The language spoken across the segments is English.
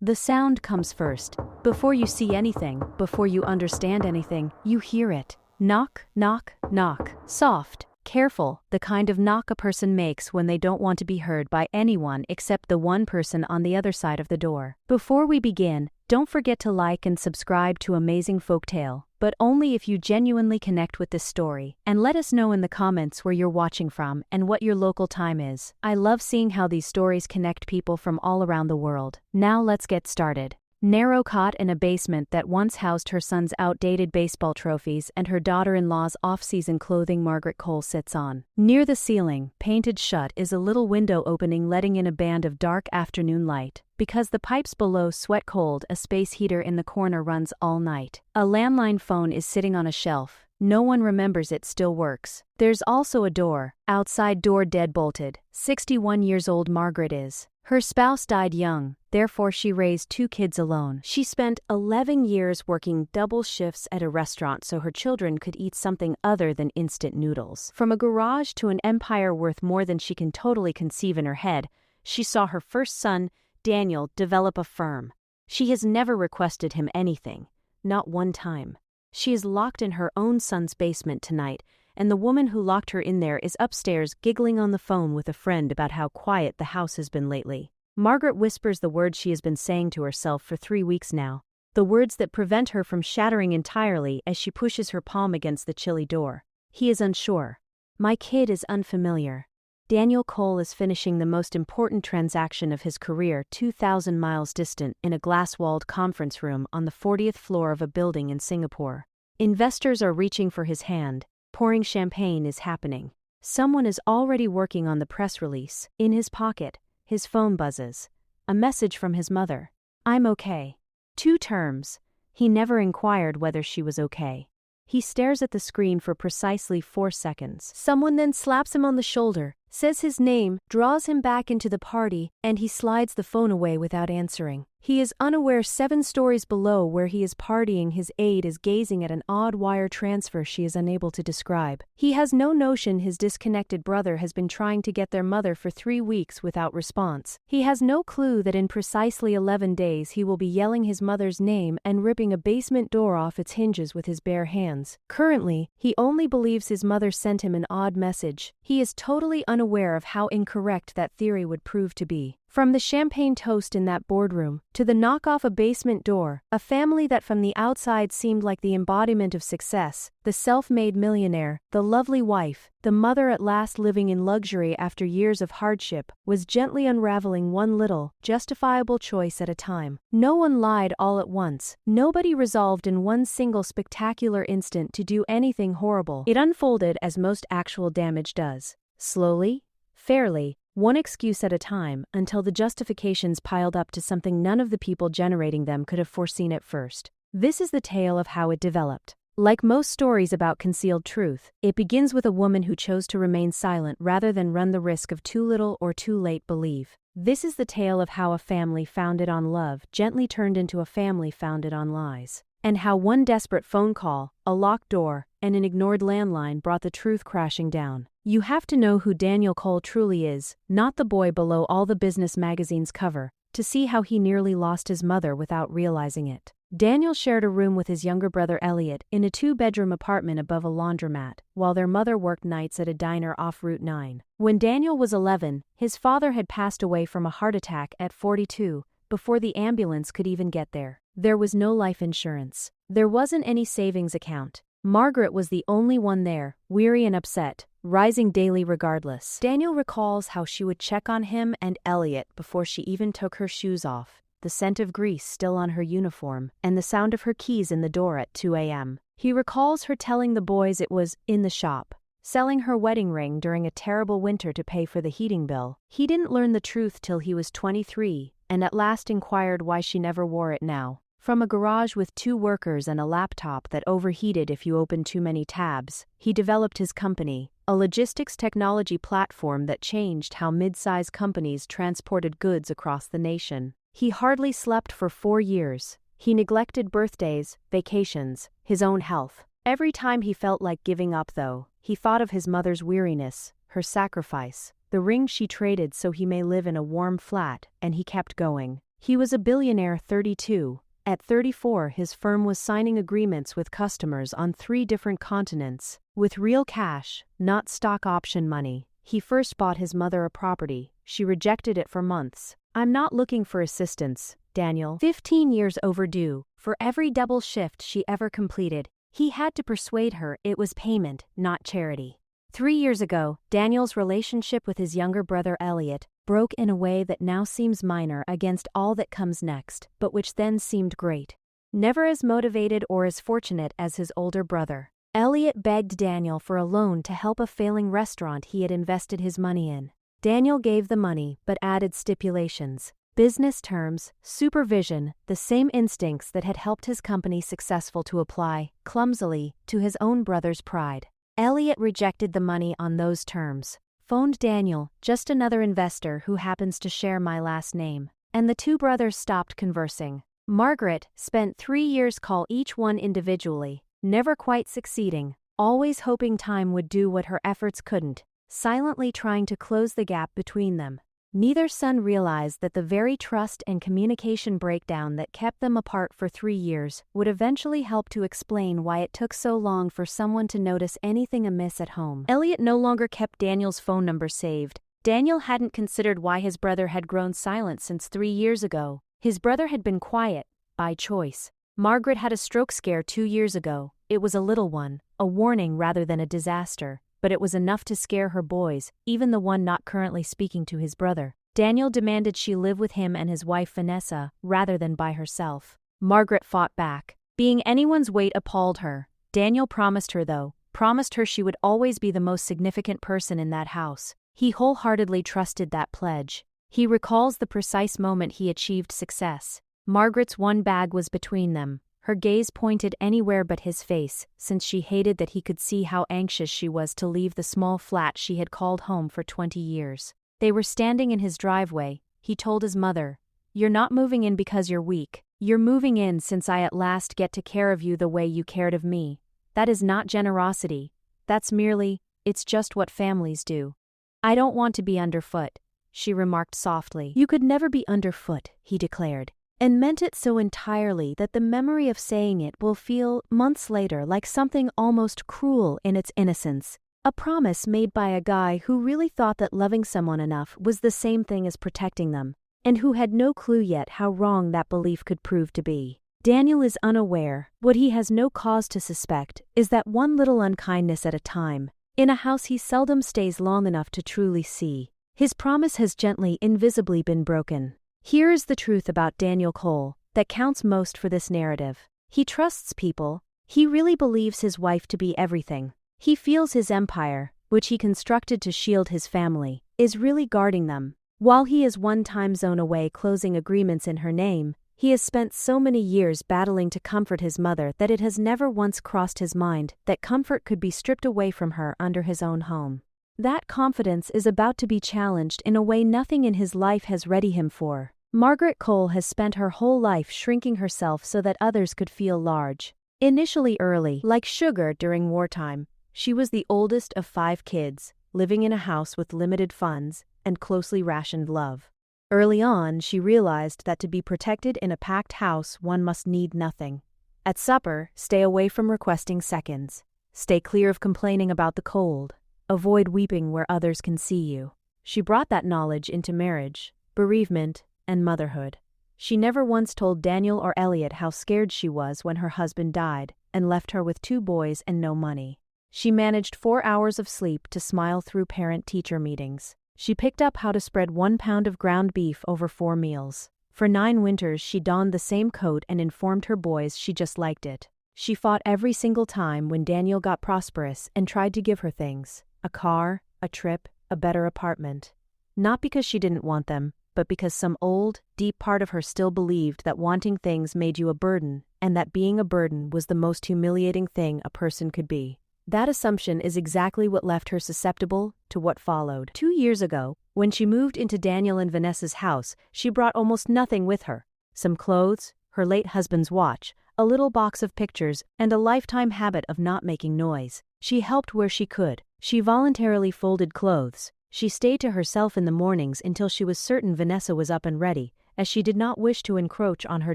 The sound comes first. Before you see anything, before you understand anything, you hear it. Knock, knock, knock. Soft, careful, the kind of knock a person makes when they don't want to be heard by anyone except the one person on the other side of the door. Before we begin, don't forget to like and subscribe to Amazing Folktale, but only if you genuinely connect with this story, and let us know in the comments where you're watching from and what your local time is. I love seeing how these stories connect people from all around the world. Now let's get started. Narrow cot in a basement that once housed her son's outdated baseball trophies and her daughter-in-law's off-season clothing Margaret Cole sits on. Near the ceiling, painted shut, is a little window opening letting in a band of dark afternoon light. Because the pipes below sweat cold, a space heater in the corner runs all night. A landline phone is sitting on a shelf. No one remembers it still works. There's also a door. Outside door dead-bolted. 61 years old Margaret is. Her spouse died young, therefore she raised 2 kids alone. She spent 11 years working double shifts at a restaurant so her children could eat something other than instant noodles. From a garage to an empire worth more than she can totally conceive in her head, she saw her first son, Daniel, develop a firm. She has never requested him anything, not one time. She is locked in her own son's basement tonight, and the woman who locked her in there is upstairs giggling on the phone with a friend about how quiet the house has been lately. Margaret whispers the words she has been saying to herself for 3 weeks now, the words that prevent her from shattering entirely as she pushes her palm against the chilly door. He is unsure. My kid is unfamiliar. Daniel Cole is finishing the most important transaction of his career 2,000 miles distant in a glass-walled conference room on the 40th floor of a building in Singapore. Investors are reaching for his hand. Pouring champagne is happening. Someone is already working on the press release. In his pocket, his phone buzzes. A message from his mother. I'm okay. 2 terms. He never inquired whether she was okay. He stares at the screen for precisely 4 seconds. Someone then slaps him on the shoulder, says his name, draws him back into the party, and he slides the phone away without answering. He is unaware 7 stories below where he is partying, his aide is gazing at an odd wire transfer she is unable to describe. He has no notion his disconnected brother has been trying to get their mother for 3 weeks without response. He has no clue that in precisely 11 days he will be yelling his mother's name and ripping a basement door off its hinges with his bare hands. Currently, he only believes his mother sent him an odd message. He is totally unaware of how incorrect that theory would prove to be. From the champagne toast in that boardroom, to the knock off a basement door, a family that from the outside seemed like the embodiment of success, the self-made millionaire, the lovely wife, the mother at last living in luxury after years of hardship, was gently unraveling one little, justifiable choice at a time. No one lied all at once. Nobody resolved in one single spectacular instant to do anything horrible. It unfolded as most actual damage does. Slowly, fairly, one excuse at a time, until the justifications piled up to something none of the people generating them could have foreseen at first. This is the tale of how it developed. Like most stories about concealed truth, it begins with a woman who chose to remain silent rather than run the risk of too little or too late belief. This is the tale of how a family founded on love gently turned into a family founded on lies. And how one desperate phone call, a locked door, and an ignored landline brought the truth crashing down. You have to know who Daniel Cole truly is, not the boy below all the business magazines cover, to see how he nearly lost his mother without realizing it. Daniel shared a room with his younger brother Elliot in a 2-bedroom apartment above a laundromat, while their mother worked nights at a diner off Route 9. When Daniel was 11, his father had passed away from a heart attack at 42, before the ambulance could even get there. There was no life insurance. There wasn't any savings account. Margaret was the only one there, weary and upset, rising daily regardless. Daniel recalls how she would check on him and Elliot before she even took her shoes off, the scent of grease still on her uniform, and the sound of her keys in the door at 2 a.m. He recalls her telling the boys it was in the shop, selling her wedding ring during a terrible winter to pay for the heating bill. He didn't learn the truth till he was 23, and at last inquired why she never wore it now. From a garage with 2 workers and a laptop that overheated if you opened too many tabs, he developed his company, a logistics technology platform that changed how mid-size companies transported goods across the nation. He hardly slept for 4 years. He neglected birthdays, vacations, his own health. Every time he felt like giving up, though, he thought of his mother's weariness, her sacrifice, the ring she traded so he may live in a warm flat, and he kept going. He was a billionaire 32. At 34, his firm was signing agreements with customers on 3 different continents. With real cash, not stock option money, he first bought his mother a property. She rejected it for months. "I'm not looking for assistance, Daniel." 15 years overdue. For every double shift she ever completed, he had to persuade her it was payment, not charity. 3 years ago, Daniel's relationship with his younger brother Elliot broke in a way that now seems minor against all that comes next, but which then seemed great. Never as motivated or as fortunate as his older brother, Elliot begged Daniel for a loan to help a failing restaurant he had invested his money in. Daniel gave the money but added stipulations. Business terms, supervision, the same instincts that had helped his company successful to apply, clumsily, to his own brother's pride. Elliot rejected the money on those terms. "Phoned Daniel, just another investor who happens to share my last name." And the two brothers stopped conversing. Margaret spent 3 years call each one individually, never quite succeeding, always hoping time would do what her efforts couldn't, silently trying to close the gap between them. Neither son realized that the very trust and communication breakdown that kept them apart for 3 years would eventually help to explain why it took so long for someone to notice anything amiss at home. Elliot no longer kept Daniel's phone number saved. Daniel hadn't considered why his brother had grown silent since 3 years ago. His brother had been quiet, by choice. Margaret had a stroke scare 2 years ago. It was a little one, a warning rather than a disaster, but it was enough to scare her boys, even the one not currently speaking to his brother. Daniel demanded she live with him and his wife Vanessa, rather than by herself. Margaret fought back. Being anyone's weight appalled her. Daniel promised her though, promised her she would always be the most significant person in that house. He wholeheartedly trusted that pledge. He recalls the precise moment he achieved success. Margaret's one bag was between them. Her gaze pointed anywhere but his face, since she hated that he could see how anxious she was to leave the small flat she had called home for 20 years. They were standing in his driveway. He told his mother, "You're not moving in because you're weak. You're moving in since I at last get to care of you the way you cared of me. That is not generosity. That's merely, it's just what families do." "I don't want to be underfoot," she remarked softly. "You could never be underfoot," he declared, and meant it so entirely that the memory of saying it will feel, months later, like something almost cruel in its innocence. A promise made by a guy who really thought that loving someone enough was the same thing as protecting them, and who had no clue yet how wrong that belief could prove to be. Daniel is unaware. What he has no cause to suspect is that one little unkindness at a time, in a house he seldom stays long enough to truly see. His promise has gently, invisibly been broken. Here is the truth about Daniel Cole that counts most for this narrative. He trusts people. He really believes his wife to be everything. He feels his empire, which he constructed to shield his family, is really guarding them. While he is one time zone away closing agreements in her name, he has spent so many years battling to comfort his mother that it has never once crossed his mind that comfort could be stripped away from her under his own home. That confidence is about to be challenged in a way nothing in his life has ready him for. Margaret Cole has spent her whole life shrinking herself so that others could feel large. Initially early, like sugar during wartime, she was the oldest of 5 kids, living in a house with limited funds and closely rationed love. Early on, she realized that to be protected in a packed house, one must need nothing. At supper, stay away from requesting seconds. Stay clear of complaining about the cold. Avoid weeping where others can see you. She brought that knowledge into marriage, bereavement, and motherhood. She never once told Daniel or Elliot how scared she was when her husband died and left her with 2 boys and no money. She managed 4 hours of sleep to smile through parent-teacher meetings. She picked up how to spread 1 pound of ground beef over 4 meals. For 9 winters she donned the same coat and informed her boys she just liked it. She fought every single time when Daniel got prosperous and tried to give her things: a car, a trip, a better apartment. Not because she didn't want them, but because some old, deep part of her still believed that wanting things made you a burden, and that being a burden was the most humiliating thing a person could be. That assumption is exactly what left her susceptible to what followed. 2 years ago, when she moved into Daniel and Vanessa's house, she brought almost nothing with her. Some clothes, her late husband's watch, a little box of pictures, and a lifetime habit of not making noise. She helped where she could. She voluntarily folded clothes. She stayed to herself in the mornings until she was certain Vanessa was up and ready, as she did not wish to encroach on her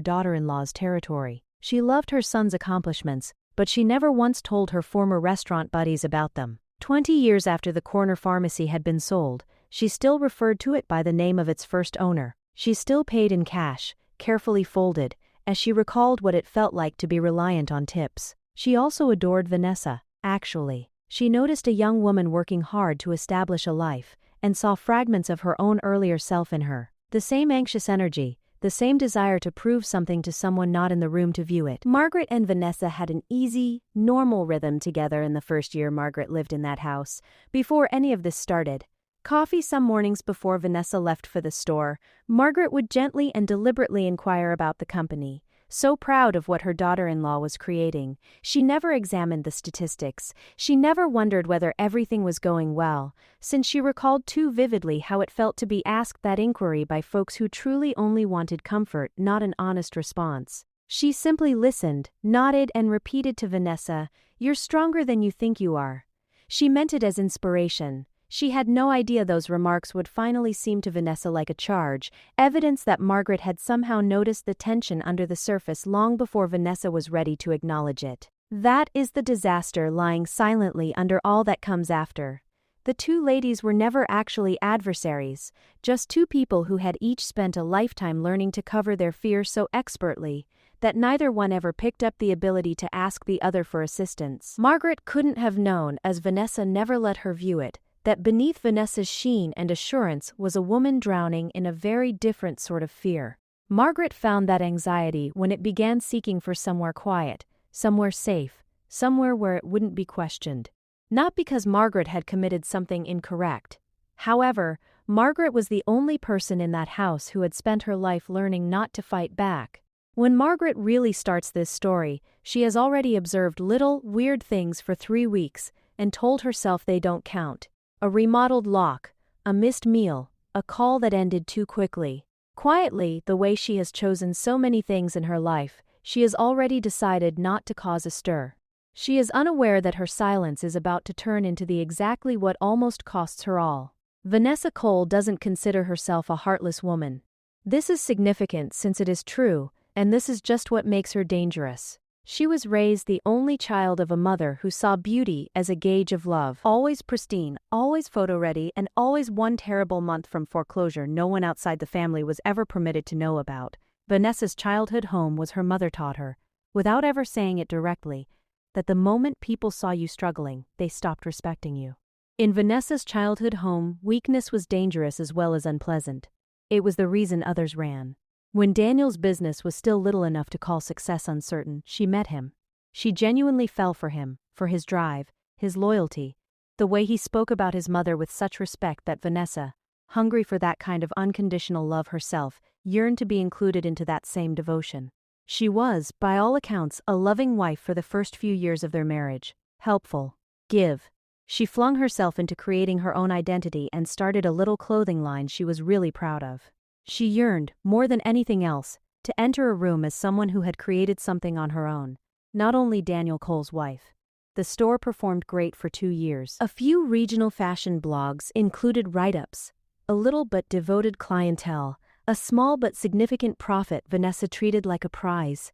daughter-in-law's territory. She loved her son's accomplishments, but she never once told her former restaurant buddies about them. 20 years after the corner pharmacy had been sold, she still referred to it by the name of its first owner. She still paid in cash, carefully folded, as she recalled what it felt like to be reliant on tips. She also adored Vanessa. Actually, she noticed a young woman working hard to establish a life, and saw fragments of her own earlier self in her. The same anxious energy, the same desire to prove something to someone not in the room to view it. Margaret and Vanessa had an easy, normal rhythm together in the first year Margaret lived in that house. Before any of this started, coffee some mornings before Vanessa left for the store, Margaret would gently and deliberately inquire about the company. So proud of what her daughter-in-law was creating, she never examined the statistics. She never wondered whether everything was going well, since she recalled too vividly how it felt to be asked that inquiry by folks who truly only wanted comfort, not an honest response. She simply listened, nodded, and repeated to Vanessa, "You're stronger than you think you are." She meant it as inspiration. She had no idea those remarks would finally seem to Vanessa like a charge, evidence that Margaret had somehow noticed the tension under the surface long before Vanessa was ready to acknowledge it. That is the disaster lying silently under all that comes after. The two ladies were never actually adversaries, just two people who had each spent a lifetime learning to cover their fear so expertly that neither one ever picked up the ability to ask the other for assistance. Margaret couldn't have known, as Vanessa never let her view it, that beneath Vanessa's sheen and assurance was a woman drowning in a very different sort of fear. Margaret found that anxiety when it began seeking for somewhere quiet, somewhere safe, somewhere where it wouldn't be questioned. Not because Margaret had committed something incorrect. However, Margaret was the only person in that house who had spent her life learning not to fight back. When Margaret really starts this story, she has already observed little, weird things for 3 weeks and told herself they don't count. A remodeled lock, a missed meal, a call that ended too quickly. Quietly, the way she has chosen so many things in her life, she has already decided not to cause a stir. She is unaware that her silence is about to turn into the exactly what almost costs her all. Vanessa Cole doesn't consider herself a heartless woman. This is significant since it is true, and this is just what makes her dangerous. She was raised the only child of a mother who saw beauty as a gauge of love. Always pristine, always photo-ready, and always one terrible month from foreclosure no one outside the family was ever permitted to know about. Vanessa's childhood home was her mother taught her, without ever saying it directly, that the moment people saw you struggling, they stopped respecting you. In Vanessa's childhood home, weakness was dangerous as well as unpleasant. It was the reason others ran. When Daniel's business was still little enough to call success uncertain, she met him. She genuinely fell for him, for his drive, his loyalty, the way he spoke about his mother with such respect that Vanessa, hungry for that kind of unconditional love herself, yearned to be included into that same devotion. She was, by all accounts, a loving wife for the first few years of their marriage. Helpful. Give. She flung herself into creating her own identity and started a little clothing line she was really proud of. She yearned, more than anything else, to enter a room as someone who had created something on her own, not only Daniel Cole's wife. The store performed great for 2 years. A few regional fashion blogs included write-ups, a little but devoted clientele, a small but significant profit Vanessa treated like a prize.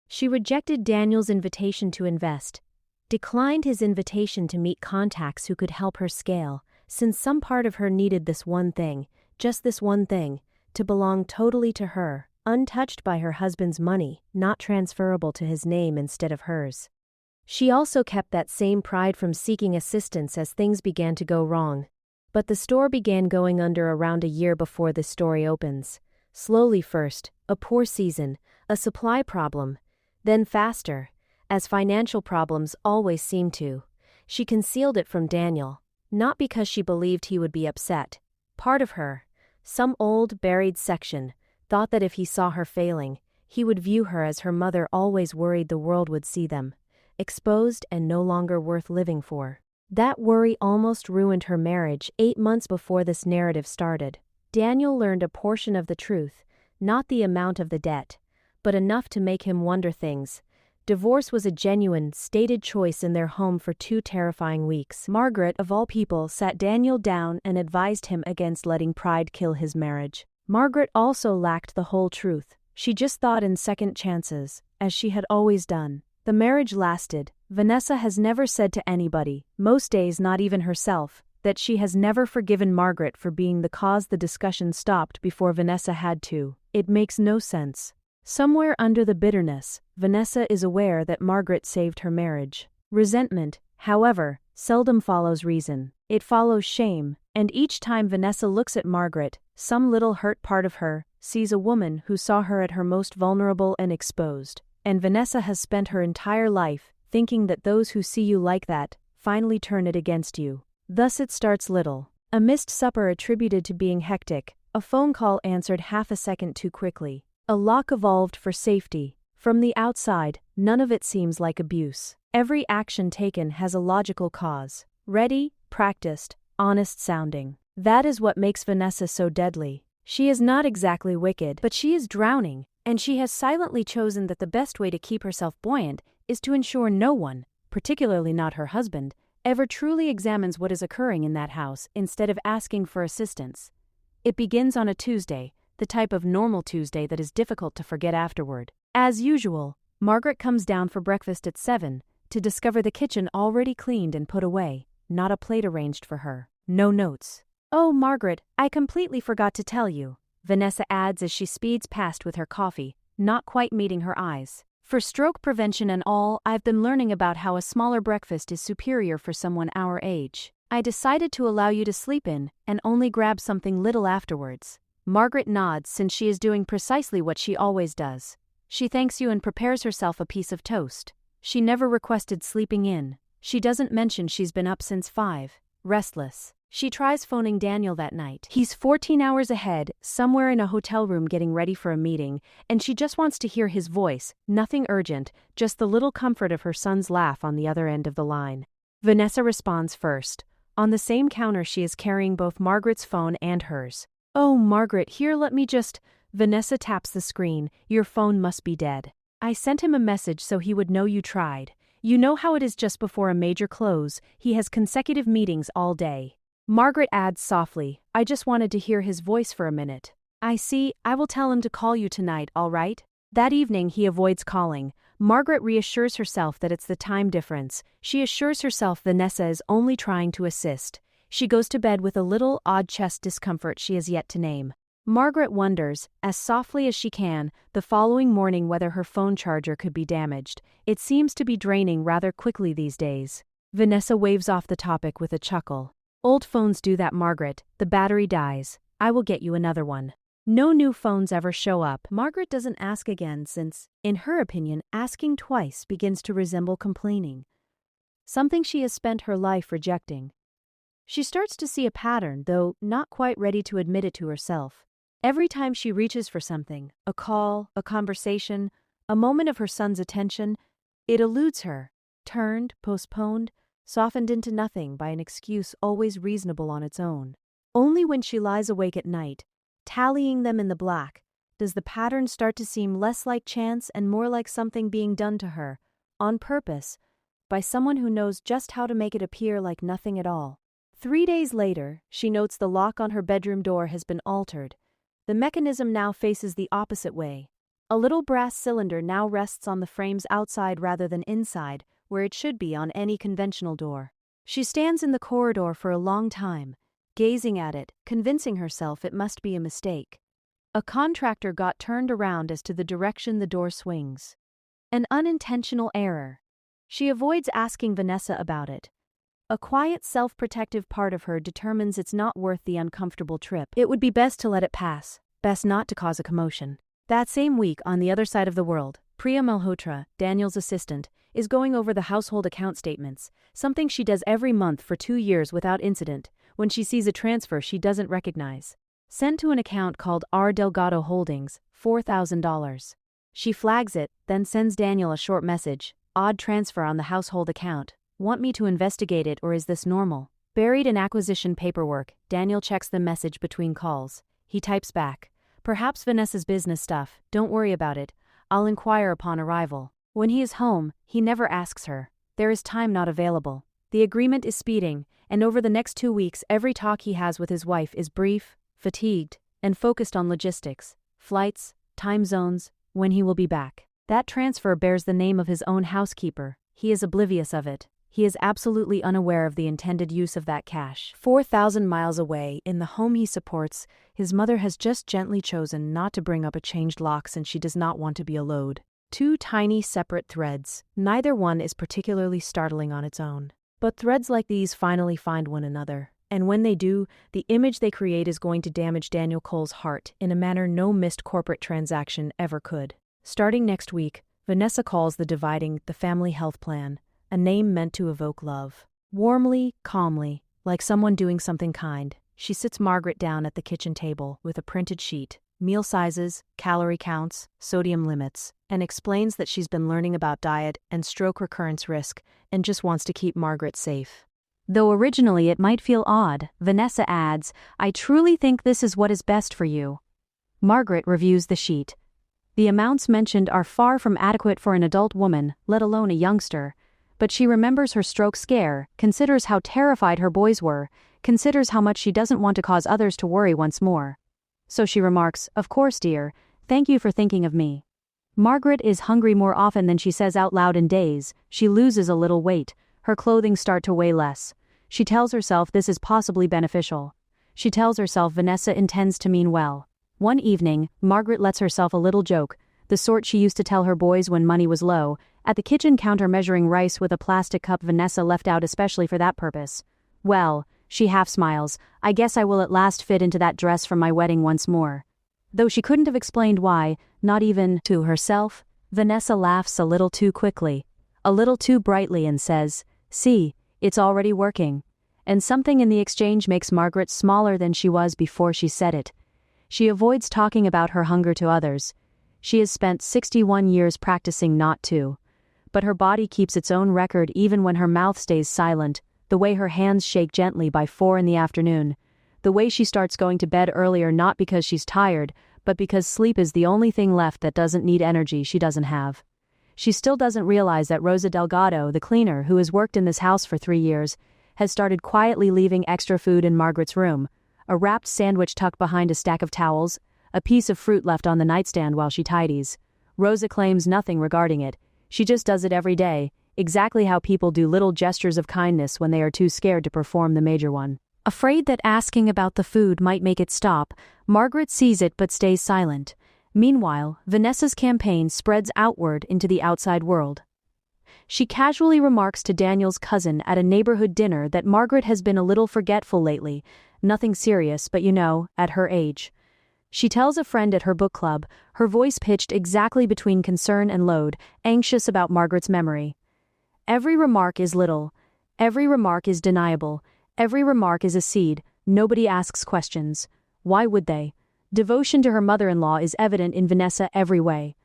She rejected Daniel's invitation to invest, declined his invitation to meet contacts who could help her scale, since some part of her needed this one thing, just this one thing, to belong totally to her, untouched by her husband's money, not transferable to his name instead of hers. She also kept that same pride from seeking assistance as things began to go wrong. But the store began going under around a year before this story opens. Slowly first, a poor season, a supply problem, then faster, as financial problems always seem to. She concealed it from Daniel, not because she believed he would be upset. Part of her, some old, buried section, thought that if he saw her failing, he would view her as her mother always worried the world would see them, exposed and no longer worth living for. That worry almost ruined her marriage 8 months before this narrative started. Daniel learned a portion of the truth, not the amount of the debt, but enough to make him wonder things. Divorce was a genuine, stated choice in their home for 2 terrifying weeks. Margaret, of all people, sat Daniel down and advised him against letting pride kill his marriage. Margaret also lacked the whole truth. She just thought in second chances, as she had always done. The marriage lasted. Vanessa has never said to anybody, most days not even herself, that she has never forgiven Margaret for being the cause the discussion stopped before Vanessa had to. It makes no sense. Somewhere under the bitterness, Vanessa is aware that Margaret saved her marriage. Resentment, however, seldom follows reason. It follows shame, and each time Vanessa looks at Margaret, some little hurt part of her sees a woman who saw her at her most vulnerable and exposed. And Vanessa has spent her entire life thinking that those who see you like that finally turn it against you. Thus it starts little. A missed supper attributed to being hectic, a phone call answered half a second too quickly. A lock evolved for safety. From the outside, none of it seems like abuse. Every action taken has a logical cause. Ready, practiced, honest sounding. That is what makes Vanessa so deadly. She is not exactly wicked, but she is drowning, and she has silently chosen that the best way to keep herself buoyant is to ensure no one, particularly not her husband, ever truly examines what is occurring in that house instead of asking for assistance. It begins on a Tuesday, the type of normal Tuesday that is difficult to forget afterward. As usual, Margaret comes down for breakfast at 7, to discover the kitchen already cleaned and put away, not a plate arranged for her. No notes. "Oh, Margaret, I completely forgot to tell you," Vanessa adds as she speeds past with her coffee, not quite meeting her eyes. "For stroke prevention and all, I've been learning about how a smaller breakfast is superior for someone our age. I decided to allow you to sleep in and only grab something little afterwards." Margaret nods since she is doing precisely what she always does. She thanks you and prepares herself a piece of toast. She never requested sleeping in. She doesn't mention she's been up since 5, restless. She tries phoning Daniel that night. He's 14 hours ahead, somewhere in a hotel room getting ready for a meeting, and she just wants to hear his voice, nothing urgent, just the little comfort of her son's laugh on the other end of the line. Vanessa responds first. On the same counter she is carrying both Margaret's phone and hers. "Oh, Margaret, here let me just..." Vanessa taps the screen. "Your phone must be dead. I sent him a message so he would know you tried. You know how it is just before a major close, he has consecutive meetings all day." Margaret adds softly, "I just wanted to hear his voice for a minute." "I see, I will tell him to call you tonight, all right?" That evening he avoids calling. Margaret reassures herself that it's the time difference. She assures herself Vanessa is only trying to assist. She goes to bed with a little odd chest discomfort she has yet to name. Margaret wonders, as softly as she can, the following morning whether her phone charger could be damaged. It seems to be draining rather quickly these days. Vanessa waves off the topic with a chuckle. "Old phones do that, Margaret. The battery dies. I will get you another one." No new phones ever show up. Margaret doesn't ask again since, in her opinion, asking twice begins to resemble complaining. Something she has spent her life rejecting. She starts to see a pattern, though not quite ready to admit it to herself. Every time she reaches for something, a call, a conversation, a moment of her son's attention, it eludes her, turned, postponed, softened into nothing by an excuse always reasonable on its own. Only when she lies awake at night, tallying them in the black, does the pattern start to seem less like chance and more like something being done to her, on purpose, by someone who knows just how to make it appear like nothing at all. 3 days later, she notes the lock on her bedroom door has been altered. The mechanism now faces the opposite way. A little brass cylinder now rests on the frame's outside rather than inside, where it should be on any conventional door. She stands in the corridor for a long time, gazing at it, convincing herself it must be a mistake. A contractor got turned around as to the direction the door swings. An unintentional error. She avoids asking Vanessa about it. A quiet, self-protective part of her determines it's not worth the uncomfortable trip. It would be best to let it pass, best not to cause a commotion. That same week, on the other side of the world, Priya Malhotra, Daniel's assistant, is going over the household account statements, something she does every month for 2 years without incident, when she sees a transfer she doesn't recognize. Sent to an account called R. Delgado Holdings, $4,000. She flags it, then sends Daniel a short message. "Odd transfer on the household account. Want me to investigate it or is this normal?" Buried in acquisition paperwork, Daniel checks the message between calls. He types back, "Perhaps Vanessa's business stuff, don't worry about it. I'll inquire upon arrival." When he is home, he never asks her. There is time not available. The agreement is speeding, and over the next 2 weeks every talk he has with his wife is brief, fatigued, and focused on logistics, flights, time zones, when he will be back. That transfer bears the name of his own housekeeper. He is oblivious of it. He is absolutely unaware of the intended use of that cash. 4,000 miles away, in the home he supports, his mother has just gently chosen not to bring up a changed lock since she does not want to be a load. Two tiny separate threads. Neither one is particularly startling on its own. But threads like these finally find one another. And when they do, the image they create is going to damage Daniel Cole's heart in a manner no missed corporate transaction ever could. Starting next week, Vanessa calls the dividing the family health plan, a name meant to evoke love. Warmly, calmly, like someone doing something kind, she sits Margaret down at the kitchen table with a printed sheet, meal sizes, calorie counts, sodium limits, and explains that she's been learning about diet and stroke recurrence risk and just wants to keep Margaret safe. Though originally it might feel odd, Vanessa adds, "I truly think this is what is best for you." Margaret reviews the sheet. The amounts mentioned are far from adequate for an adult woman, let alone a youngster. But she remembers her stroke scare, considers how terrified her boys were, considers how much she doesn't want to cause others to worry once more. So she remarks, "Of course, dear, thank you for thinking of me." Margaret is hungry more often than she says out loud in days. She loses a little weight, her clothing start to weigh less. She tells herself this is possibly beneficial. She tells herself Vanessa intends to mean well. One evening, Margaret lets herself a little joke, the sort she used to tell her boys when money was low, at the kitchen counter measuring rice with a plastic cup Vanessa left out especially for that purpose. "Well," she half smiles, "I guess I will at last fit into that dress from my wedding once more." Though she couldn't have explained why, not even to herself, Vanessa laughs a little too quickly, a little too brightly and says, "See, it's already working." And something in the exchange makes Margaret smaller than she was before she said it. She avoids talking about her hunger to others. She has spent 61 years practicing not to. But her body keeps its own record even when her mouth stays silent, the way her hands shake gently by 4 in the afternoon, the way she starts going to bed earlier not because she's tired, but because sleep is the only thing left that doesn't need energy she doesn't have. She still doesn't realize that Rosa Delgado, the cleaner who has worked in this house for 3 years, has started quietly leaving extra food in Margaret's room, a wrapped sandwich tucked behind a stack of towels, a piece of fruit left on the nightstand while she tidies. Rosa claims nothing regarding it. She just does it every day, exactly how people do little gestures of kindness when they are too scared to perform the major one. Afraid that asking about the food might make it stop, Margaret sees it but stays silent. Meanwhile, Vanessa's campaign spreads outward into the outside world. She casually remarks to Daniel's cousin at a neighborhood dinner that Margaret has been a little forgetful lately, nothing serious, but at her age. She tells a friend at her book club, her voice pitched exactly between concern and load, anxious about Margaret's memory. Every remark is little. Every remark is deniable. Every remark is a seed. Nobody asks questions. Why would they? Devotion to her mother-in-law is evident in Vanessa every way.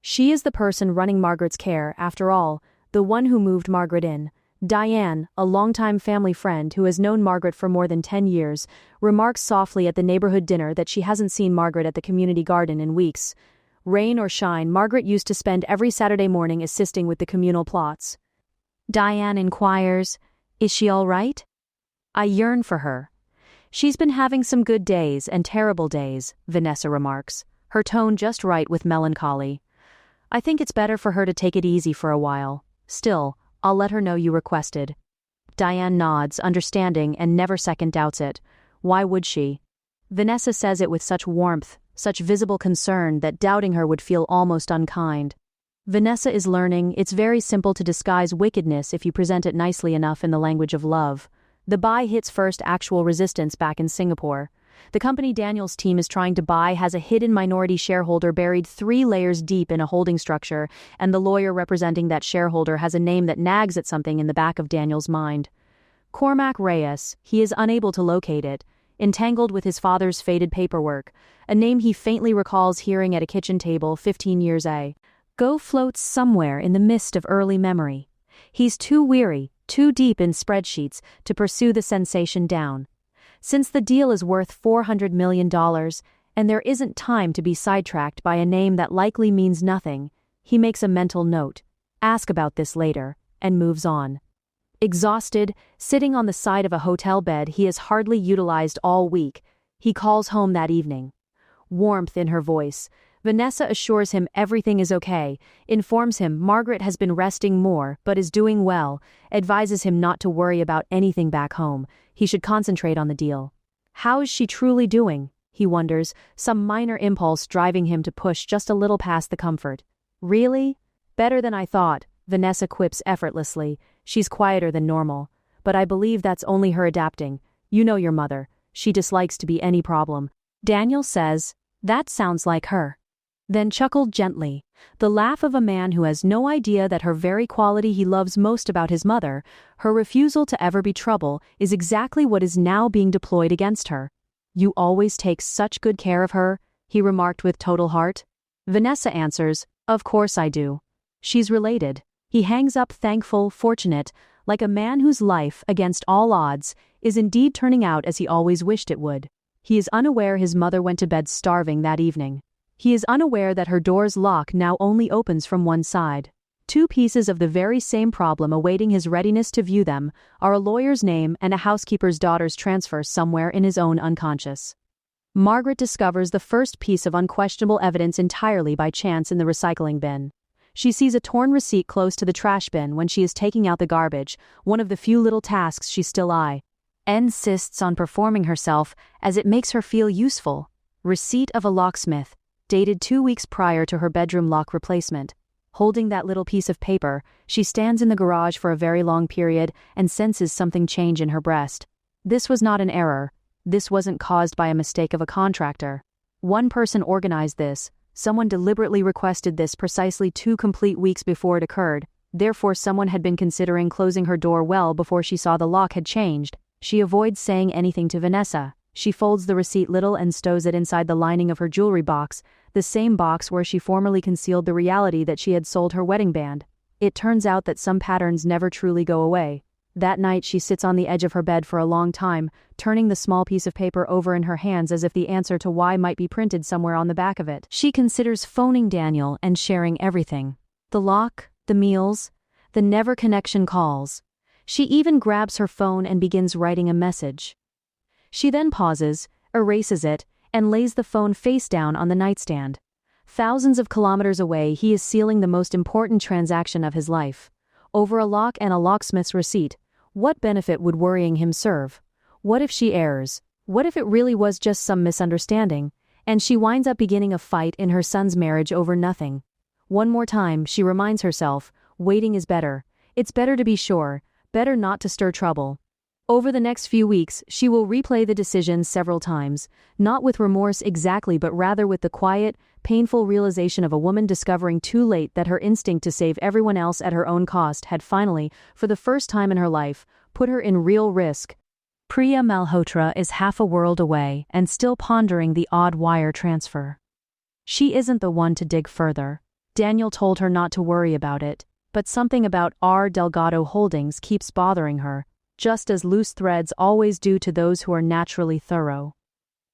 She is the person running Margaret's care, after all, the one who moved Margaret in. Diane, a longtime family friend who has known Margaret for more than 10 years, remarks softly at the neighborhood dinner that she hasn't seen Margaret at the community garden in weeks. Rain or shine, Margaret used to spend every Saturday morning assisting with the communal plots. Diane inquires, "Is she all right?" "I yearn for her." "She's been having some good days and terrible days," Vanessa remarks, her tone just right with melancholy. "I think it's better for her to take it easy for a while. Still, I'll let her know you requested." Diane nods, understanding, and never second doubts it. Why would she? Vanessa says it with such warmth, such visible concern that doubting her would feel almost unkind. Vanessa is learning it's very simple to disguise wickedness if you present it nicely enough in the language of love. The buy hits first actual resistance back in Singapore. The company Daniel's team is trying to buy has a hidden minority shareholder buried 3 layers deep in a holding structure, and the lawyer representing that shareholder has a name that nags at something in the back of Daniel's mind. Cormac Reyes, he is unable to locate it, entangled with his father's faded paperwork, a name he faintly recalls hearing at a kitchen table 15 years ago floats somewhere in the mist of early memory. He's too weary, too deep in spreadsheets, to pursue the sensation down. Since the deal is worth $400 million, and there isn't time to be sidetracked by a name that likely means nothing, he makes a mental note, ask about this later, and moves on. Exhausted, sitting on the side of a hotel bed he has hardly utilized all week, he calls home that evening. warmth in her voice. Vanessa assures him everything is okay, informs him Margaret has been resting more but is doing well, advises him not to worry about anything back home. He should concentrate on the deal. How is she truly doing? He wonders, some minor impulse driving him to push just a little past the comfort. Really? Better than I thought, Vanessa quips effortlessly. She's quieter than normal. But I believe that's only her adapting. You know your mother. She dislikes to be any problem. Daniel says, that sounds like her. Then chuckled gently, the laugh of a man who has no idea that her very quality he loves most about his mother, her refusal to ever be trouble, is exactly what is now being deployed against her. You always take such good care of her, he remarked with total heart. Vanessa answers, of course I do. She's related. He hangs up thankful, fortunate, like a man whose life, against all odds, is indeed turning out as he always wished it would. He is unaware his mother went to bed starving that evening. He is unaware that her door's lock now only opens from one side. Two pieces of the very same problem awaiting his readiness to view them are a lawyer's name and a housekeeper's daughter's transfer somewhere in his own unconscious. Margaret discovers the first piece of unquestionable evidence entirely by chance in the recycling bin. She sees a torn receipt close to the trash bin when she is taking out the garbage, one of the few little tasks she still insists on performing herself as it makes her feel useful. Receipt of a locksmith, dated 2 weeks prior to her bedroom lock replacement. Holding that little piece of paper, she stands in the garage for a very long period and senses something change in her breast. This was not an error. This wasn't caused by a mistake of a contractor. One person organized this. Someone deliberately requested this precisely 2 complete weeks before it occurred. Therefore, someone had been considering closing her door well before she saw the lock had changed. She avoids saying anything to Vanessa. She folds the receipt little and stows it inside the lining of her jewelry box, the same box where she formerly concealed the reality that she had sold her wedding band. It turns out that some patterns never truly go away. That night she sits on the edge of her bed for a long time, turning the small piece of paper over in her hands as if the answer to why might be printed somewhere on the back of it. She considers phoning Daniel and sharing everything. The lock, the meals, the never connection calls. She even grabs her phone and begins writing a message. She then pauses, erases it, and lays the phone face down on the nightstand. Thousands of kilometers away, he is sealing the most important transaction of his life. Over a lock and a locksmith's receipt. What benefit would worrying him serve? What if she errs? What if it really was just some misunderstanding, and she winds up beginning a fight in her son's marriage over nothing? One more time, she reminds herself, waiting is better. It's better to be sure, better not to stir trouble. Over the next few weeks, she will replay the decision several times, not with remorse exactly but rather with the quiet, painful realization of a woman discovering too late that her instinct to save everyone else at her own cost had finally, for the first time in her life, put her in real risk. Priya Malhotra is half a world away and still pondering the odd wire transfer. She isn't the one to dig further. Daniel told her not to worry about it, but something about R. Delgado Holdings keeps bothering her, just as loose threads always do to those who are naturally thorough.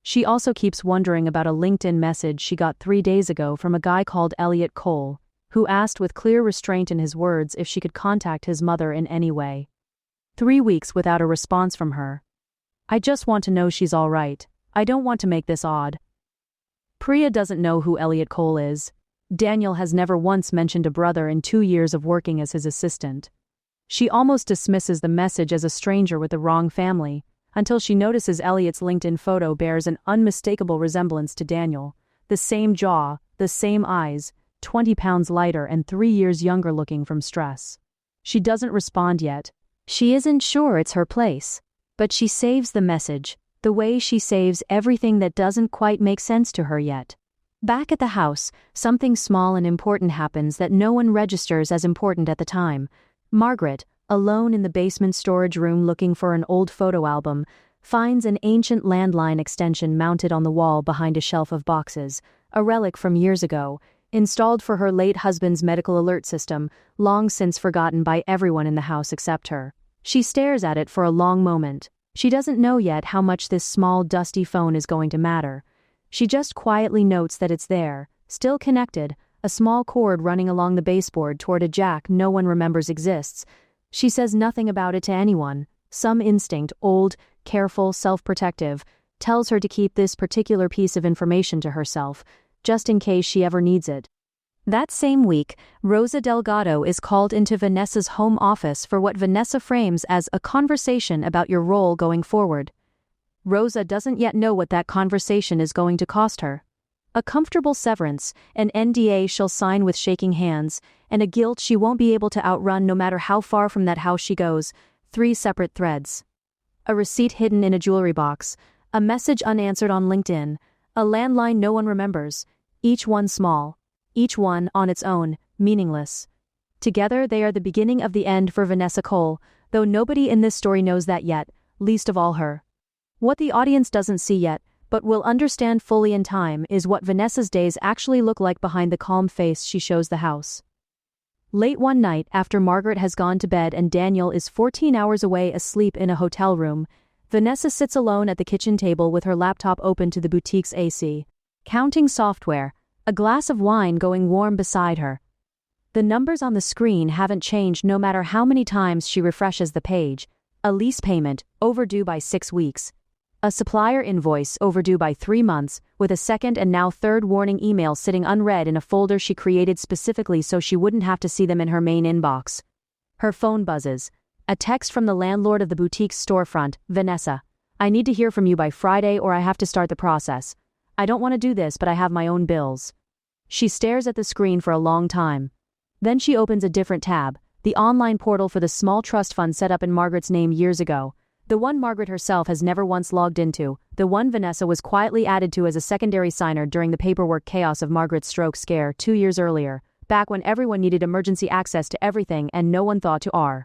She also keeps wondering about a LinkedIn message she got 3 days ago from a guy called Elliot Cole, who asked with clear restraint in his words if she could contact his mother in any way. 3 weeks without a response from her. I just want to know she's all right. I don't want to make this odd. Priya doesn't know who Elliot Cole is. Daniel has never once mentioned a brother in 2 years of working as his assistant. She almost dismisses the message as a stranger with the wrong family, until she notices Elliot's LinkedIn photo bears an unmistakable resemblance to Daniel. The same jaw, the same eyes, 20 pounds lighter and 3 years younger looking from stress. She doesn't respond yet. She isn't sure it's her place. But she saves the message, the way she saves everything that doesn't quite make sense to her yet. Back at the house, something small and important happens that no one registers as important at the time. Margaret, alone in the basement storage room looking for an old photo album, finds an ancient landline extension mounted on the wall behind a shelf of boxes, a relic from years ago, installed for her late husband's medical alert system, long since forgotten by everyone in the house except her. She stares at it for a long moment. She doesn't know yet how much this small, dusty phone is going to matter. She just quietly notes that it's there, still connected, a small cord running along the baseboard toward a jack no one remembers exists. She says nothing about it to anyone. Some instinct, old, careful, self-protective, tells her to keep this particular piece of information to herself, just in case she ever needs it. That same week, Rosa Delgado is called into Vanessa's home office for what Vanessa frames as a conversation about your role going forward. Rosa doesn't yet know what that conversation is going to cost her. A comfortable severance, an NDA she'll sign with shaking hands, and a guilt she won't be able to outrun no matter how far from that house she goes, 3 separate threads. A receipt hidden in a jewelry box, a message unanswered on LinkedIn, a landline no one remembers, each one small, each one, on its own, meaningless. Together they are the beginning of the end for Vanessa Cole, though nobody in this story knows that yet, least of all her. What the audience doesn't see yet, but will understand fully in time, is what Vanessa's days actually look like behind the calm face she shows the house. Late one night, after Margaret has gone to bed and Daniel is 14 hours away asleep in a hotel room, Vanessa sits alone at the kitchen table with her laptop open to the boutique's AC, counting software, a glass of wine going warm beside her. The numbers on the screen haven't changed no matter how many times she refreshes the page. A lease payment, overdue by 6 weeks. A supplier invoice overdue by 3 months, with a second and now third warning email sitting unread in a folder she created specifically so she wouldn't have to see them in her main inbox. Her phone buzzes. A text from the landlord of the boutique's storefront, Vanessa. I need to hear from you by Friday or I have to start the process. I don't want to do this, but I have my own bills. She stares at the screen for a long time. Then she opens a different tab, the online portal for the small trust fund set up in Margaret's name years ago. The one Margaret herself has never once logged into, the one Vanessa was quietly added to as a secondary signer during the paperwork chaos of Margaret's stroke scare 2 years earlier, back when everyone needed emergency access to everything and no one thought to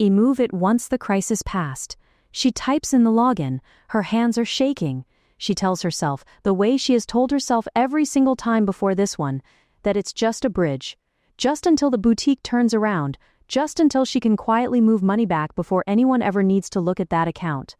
move it once the crisis passed. She types in the login, her hands are shaking. She tells herself, the way she has told herself every single time before this one, that it's just a bridge. Just until the boutique turns around, just until she can quietly move money back before anyone ever needs to look at that account.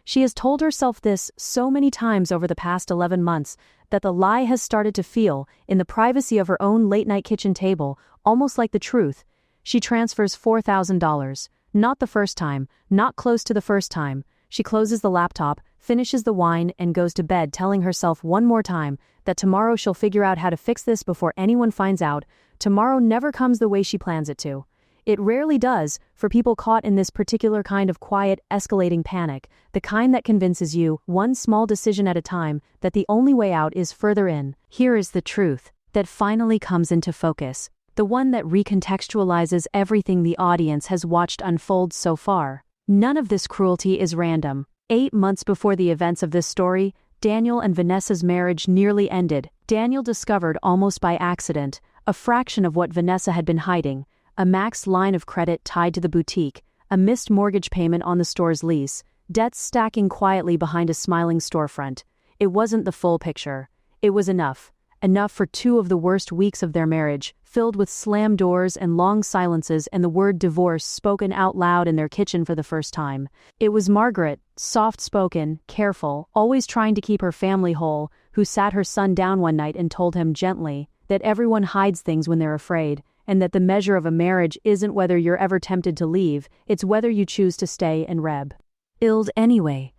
She has told herself this so many times over the past 11 months that the lie has started to feel, in the privacy of her own late-night kitchen table, almost like the truth. She transfers $4,000. Not the first time, not close to the first time. She closes the laptop, finishes the wine, and goes to bed telling herself one more time that tomorrow she'll figure out how to fix this before anyone finds out. Tomorrow never comes the way she plans it to. It rarely does, for people caught in this particular kind of quiet, escalating panic, the kind that convinces you, one small decision at a time, that the only way out is further in. Here is the truth that finally comes into focus, the one that recontextualizes everything the audience has watched unfold so far. None of this cruelty is random. 8 months before the events of this story, Daniel and Vanessa's marriage nearly ended. Daniel discovered almost by accident a fraction of what Vanessa had been hiding. A maxed line of credit tied to the boutique, a missed mortgage payment on the store's lease, debts stacking quietly behind a smiling storefront. It wasn't the full picture. It was enough. Enough for 2 of the worst weeks of their marriage, filled with slammed doors and long silences and the word divorce spoken out loud in their kitchen for the first time. It was Margaret, soft-spoken, careful, always trying to keep her family whole, who sat her son down one night and told him gently that everyone hides things when they're afraid, and that the measure of a marriage isn't whether you're ever tempted to leave, it's whether you choose to stay and rebuild anyway.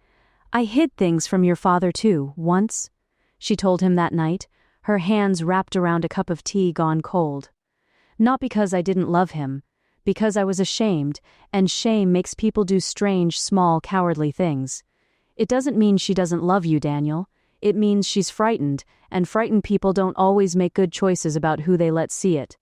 I hid things from your father too, once, she told him that night, her hands wrapped around a cup of tea gone cold. Not because I didn't love him, because I was ashamed, and shame makes people do strange, small, cowardly things. It doesn't mean she doesn't love you, Daniel. It means she's frightened, and frightened people don't always make good choices about who they let see it.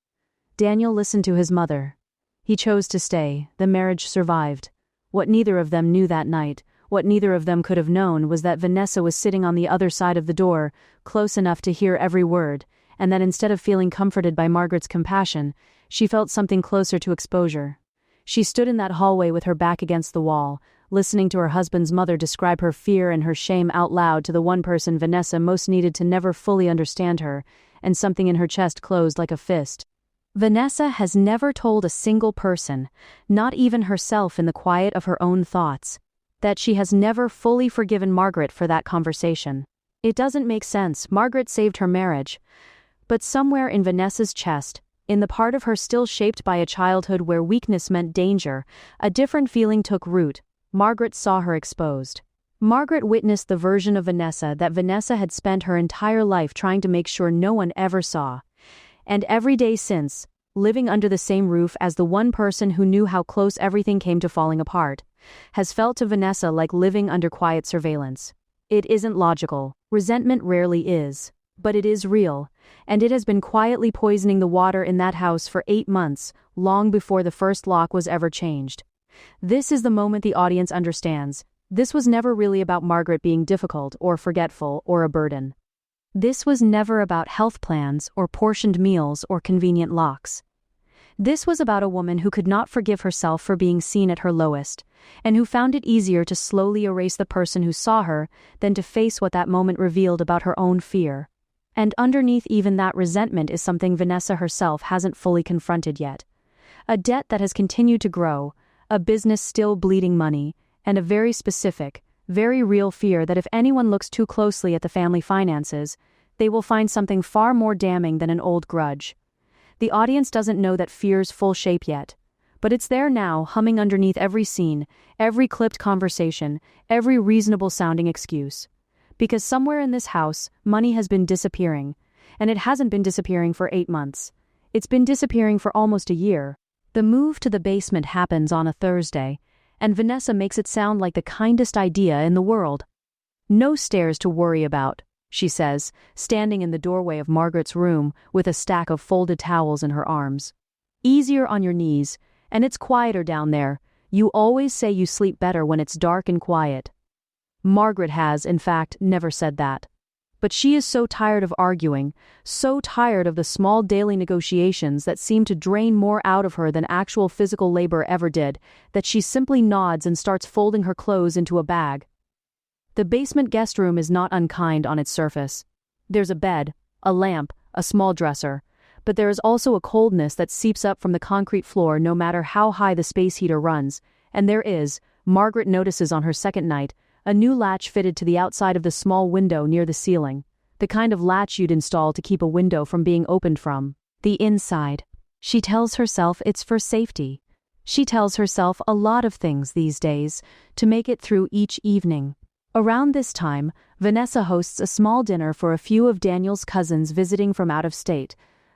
Daniel listened to his mother. He chose to stay. The marriage survived. What neither of them knew that night, what neither of them could have known, was that Vanessa was sitting on the other side of the door, close enough to hear every word, and that instead of feeling comforted by Margaret's compassion, she felt something closer to exposure. She stood in that hallway with her back against the wall, listening to her husband's mother describe her fear and her shame out loud to the one person Vanessa most needed to never fully understand her, and something in her chest closed like a fist. Vanessa has never told a single person, not even herself in the quiet of her own thoughts, that she has never fully forgiven Margaret for that conversation. It doesn't make sense. Margaret saved her marriage. But somewhere in Vanessa's chest, in the part of her still shaped by a childhood where weakness meant danger, a different feeling took root. Margaret saw her exposed. Margaret witnessed the version of Vanessa that Vanessa had spent her entire life trying to make sure no one ever saw. And every day since, living under the same roof as the one person who knew how close everything came to falling apart, has felt to Vanessa like living under quiet surveillance. It isn't logical, resentment rarely is, but it is real, and it has been quietly poisoning the water in that house for 8 months, long before the first lock was ever changed. This is the moment the audience understands. This was never really about Margaret being difficult or forgetful or a burden. This was never about health plans or portioned meals or convenient locks. This was about a woman who could not forgive herself for being seen at her lowest, and who found it easier to slowly erase the person who saw her than to face what that moment revealed about her own fear. And underneath even that resentment is something Vanessa herself hasn't fully confronted yet. A debt that has continued to grow, a business still bleeding money, and a very specific, very real fear that if anyone looks too closely at the family finances, they will find something far more damning than an old grudge. The audience doesn't know that fear's full shape yet, but it's there now, humming underneath every scene, every clipped conversation, every reasonable-sounding excuse. Because somewhere in this house, money has been disappearing, and it hasn't been disappearing for 8 months. It's been disappearing for almost a year. The move to the basement happens on a Thursday, and Vanessa makes it sound like the kindest idea in the world. "No stairs to worry about," she says, standing in the doorway of Margaret's room with a stack of folded towels in her arms. "Easier on your knees, and it's quieter down there. You always say you sleep better when it's dark and quiet." Margaret has, in fact, never said that. But she is so tired of arguing, so tired of the small daily negotiations that seem to drain more out of her than actual physical labor ever did, that she simply nods and starts folding her clothes into a bag. The basement guest room is not unkind on its surface. There's a bed, a lamp, a small dresser, but there is also a coldness that seeps up from the concrete floor no matter how high the space heater runs, and there is, Margaret notices on her second night, a new latch fitted to the outside of the small window near the ceiling, the kind of latch you'd install to keep a window from being opened from the inside. She tells herself it's for safety. She tells herself a lot of things these days to make it through each evening. Around this time, Vanessa hosts a small dinner for a few of Daniel's cousins visiting from out of state,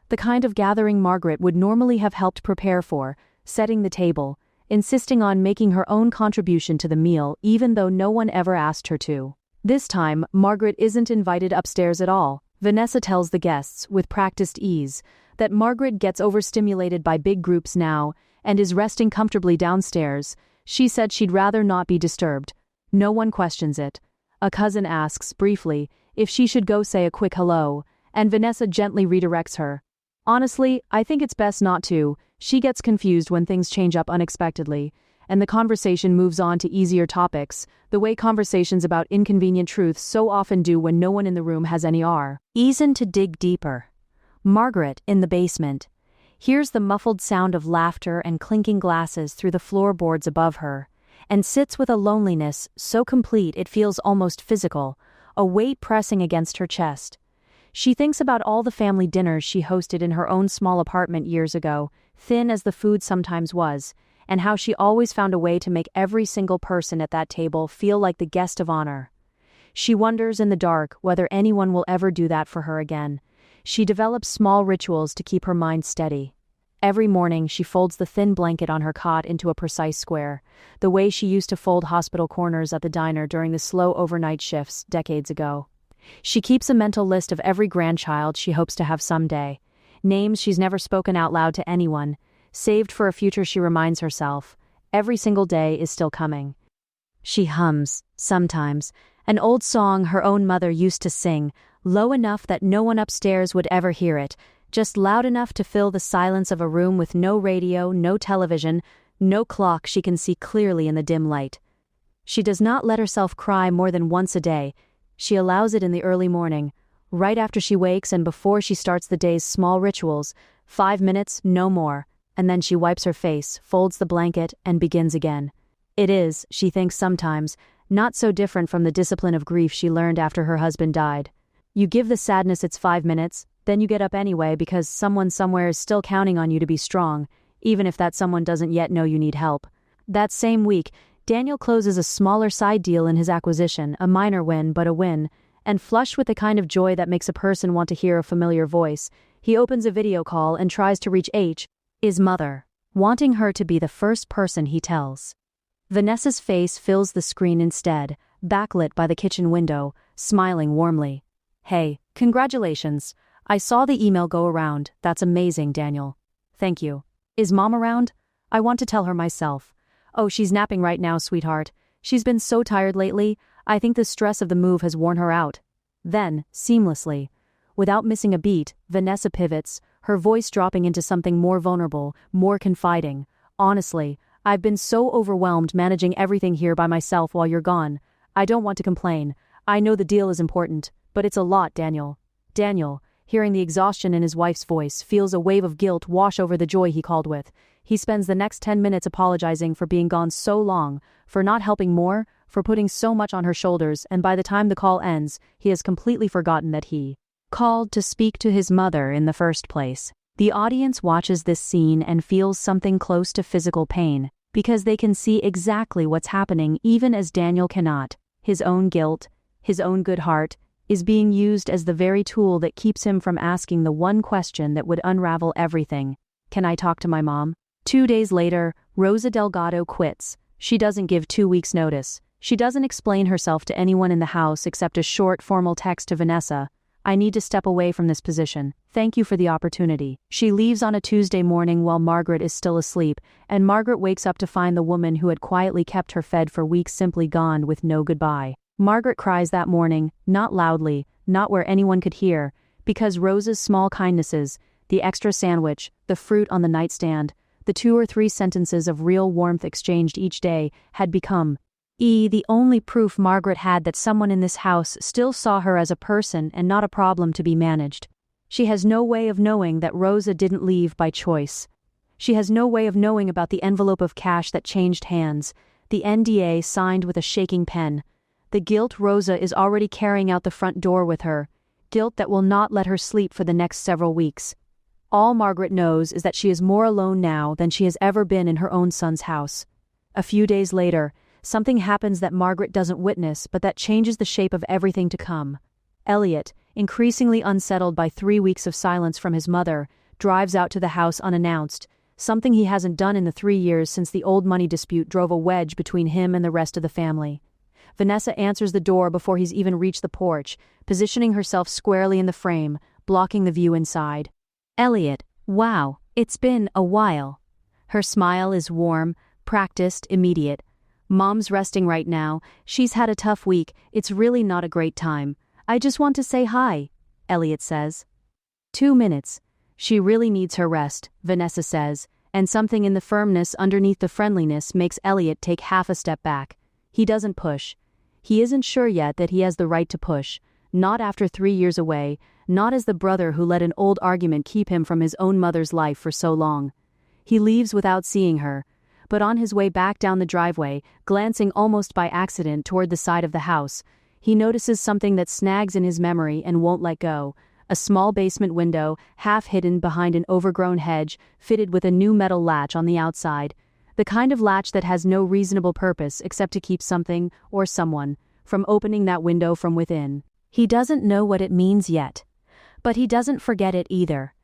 the kind of gathering Margaret would normally have helped prepare for, setting the table, insisting on making her own contribution to the meal even though no one ever asked her to. This time, Margaret isn't invited upstairs at all. Vanessa tells the guests, with practiced ease, that Margaret gets overstimulated by big groups now and is resting comfortably downstairs. She said she'd rather not be disturbed. No one questions it. A cousin asks, briefly, if she should go say a quick hello, and Vanessa gently redirects her. "Honestly, I think it's best not to." She gets confused when things change up unexpectedly, and the conversation moves on to easier topics, the way conversations about inconvenient truths so often do when no one in the room has any reason to dig deeper. Margaret, in the basement, hears the muffled sound of laughter and clinking glasses through the floorboards above her, and sits with a loneliness so complete it feels almost physical, a weight pressing against her chest. She thinks about all the family dinners she hosted in her own small apartment years ago, thin as the food sometimes was, and how she always found a way to make every single person at that table feel like the guest of honor. She wonders in the dark whether anyone will ever do that for her again. She develops small rituals to keep her mind steady. Every morning she folds the thin blanket on her cot into a precise square, the way she used to fold hospital corners at the diner during the slow overnight shifts decades ago. She keeps a mental list of every grandchild she hopes to have someday, names she's never spoken out loud to anyone, saved for a future she reminds herself. Every single day is still coming. She hums, sometimes, an old song her own mother used to sing, low enough that no one upstairs would ever hear it, just loud enough to fill the silence of a room with no radio, no television, no clock she can see clearly in the dim light. She does not let herself cry more than once a day. She allows it in the early morning, right after she wakes and before she starts the day's small rituals, 5 minutes, no more, and then she wipes her face, folds the blanket, and begins again. It is, she thinks sometimes, not so different from the discipline of grief she learned after her husband died. You give the sadness its 5 minutes, then you get up anyway because someone somewhere is still counting on you to be strong, even if that someone doesn't yet know you need help. That same week, Daniel closes a smaller side deal in his acquisition, a minor win but a win, and flushed with the kind of joy that makes a person want to hear a familiar voice, he opens a video call and tries to reach his mother, wanting her to be the first person he tells. Vanessa's face fills the screen instead, backlit by the kitchen window, smiling warmly. "Hey, congratulations. I saw the email go around. That's amazing, Daniel. Thank you. Is Mom around? I want to tell her myself. Oh, she's napping right now, sweetheart. She's been so tired lately. I think the stress of the move has worn her out." Then, seamlessly, without missing a beat, Vanessa pivots, her voice dropping into something more vulnerable, more confiding. "Honestly, I've been so overwhelmed managing everything here by myself while you're gone. I don't want to complain. I know the deal is important, but it's a lot, Daniel." Daniel, hearing the exhaustion in his wife's voice, feels a wave of guilt wash over the joy he called with. He spends the next 10 minutes apologizing for being gone so long, for not helping more, for putting so much on her shoulders, and by the time the call ends, he has completely forgotten that he called to speak to his mother in the first place. The audience watches this scene and feels something close to physical pain, because they can see exactly what's happening even as Daniel cannot. His own guilt, his own good heart, is being used as the very tool that keeps him from asking the one question that would unravel everything. "Can I talk to my mom?" 2 days later, Rosa Delgado quits. She doesn't give 2 weeks' notice. She doesn't explain herself to anyone in the house except a short, formal text to Vanessa. "I need to step away from this position. Thank you for the opportunity." She leaves on a Tuesday morning while Margaret is still asleep, and Margaret wakes up to find the woman who had quietly kept her fed for weeks simply gone with no goodbye. Margaret cries that morning, not loudly, not where anyone could hear, because Rosa's small kindnesses, the extra sandwich, the fruit on the nightstand, the 2 or 3 sentences of real warmth exchanged each day, had become the only proof Margaret had that someone in this house still saw her as a person and not a problem to be managed. She has no way of knowing that Rosa didn't leave by choice. She has no way of knowing about the envelope of cash that changed hands, the NDA signed with a shaking pen, the guilt Rosa is already carrying out the front door with her, guilt that will not let her sleep for the next several weeks. All Margaret knows is that she is more alone now than she has ever been in her own son's house. A few days later, something happens that Margaret doesn't witness but that changes the shape of everything to come. Elliot, increasingly unsettled by 3 weeks of silence from his mother, drives out to the house unannounced, something he hasn't done in the 3 years since the old money dispute drove a wedge between him and the rest of the family. Vanessa answers the door before he's even reached the porch, positioning herself squarely in the frame, blocking the view inside. "Elliot, wow, it's been a while." Her smile is warm, practiced, immediate. "Mom's resting right now. She's had a tough week. It's really not a great time. I just want to say hi," Elliot says. 2 minutes. She really needs her rest, Vanessa says, and something in the firmness underneath the friendliness makes Elliot take half a step back. He doesn't push. He isn't sure yet that he has the right to push, not after 3 years away, not as the brother who let an old argument keep him from his own mother's life for so long. He leaves without seeing her, but on his way back down the driveway, glancing almost by accident toward the side of the house, he notices something that snags in his memory and won't let go. A small basement window, half hidden behind an overgrown hedge, fitted with a new metal latch on the outside. The kind of latch that has no reasonable purpose except to keep something, or someone, from opening that window from within. He doesn't know what it means yet. But he doesn't forget it either.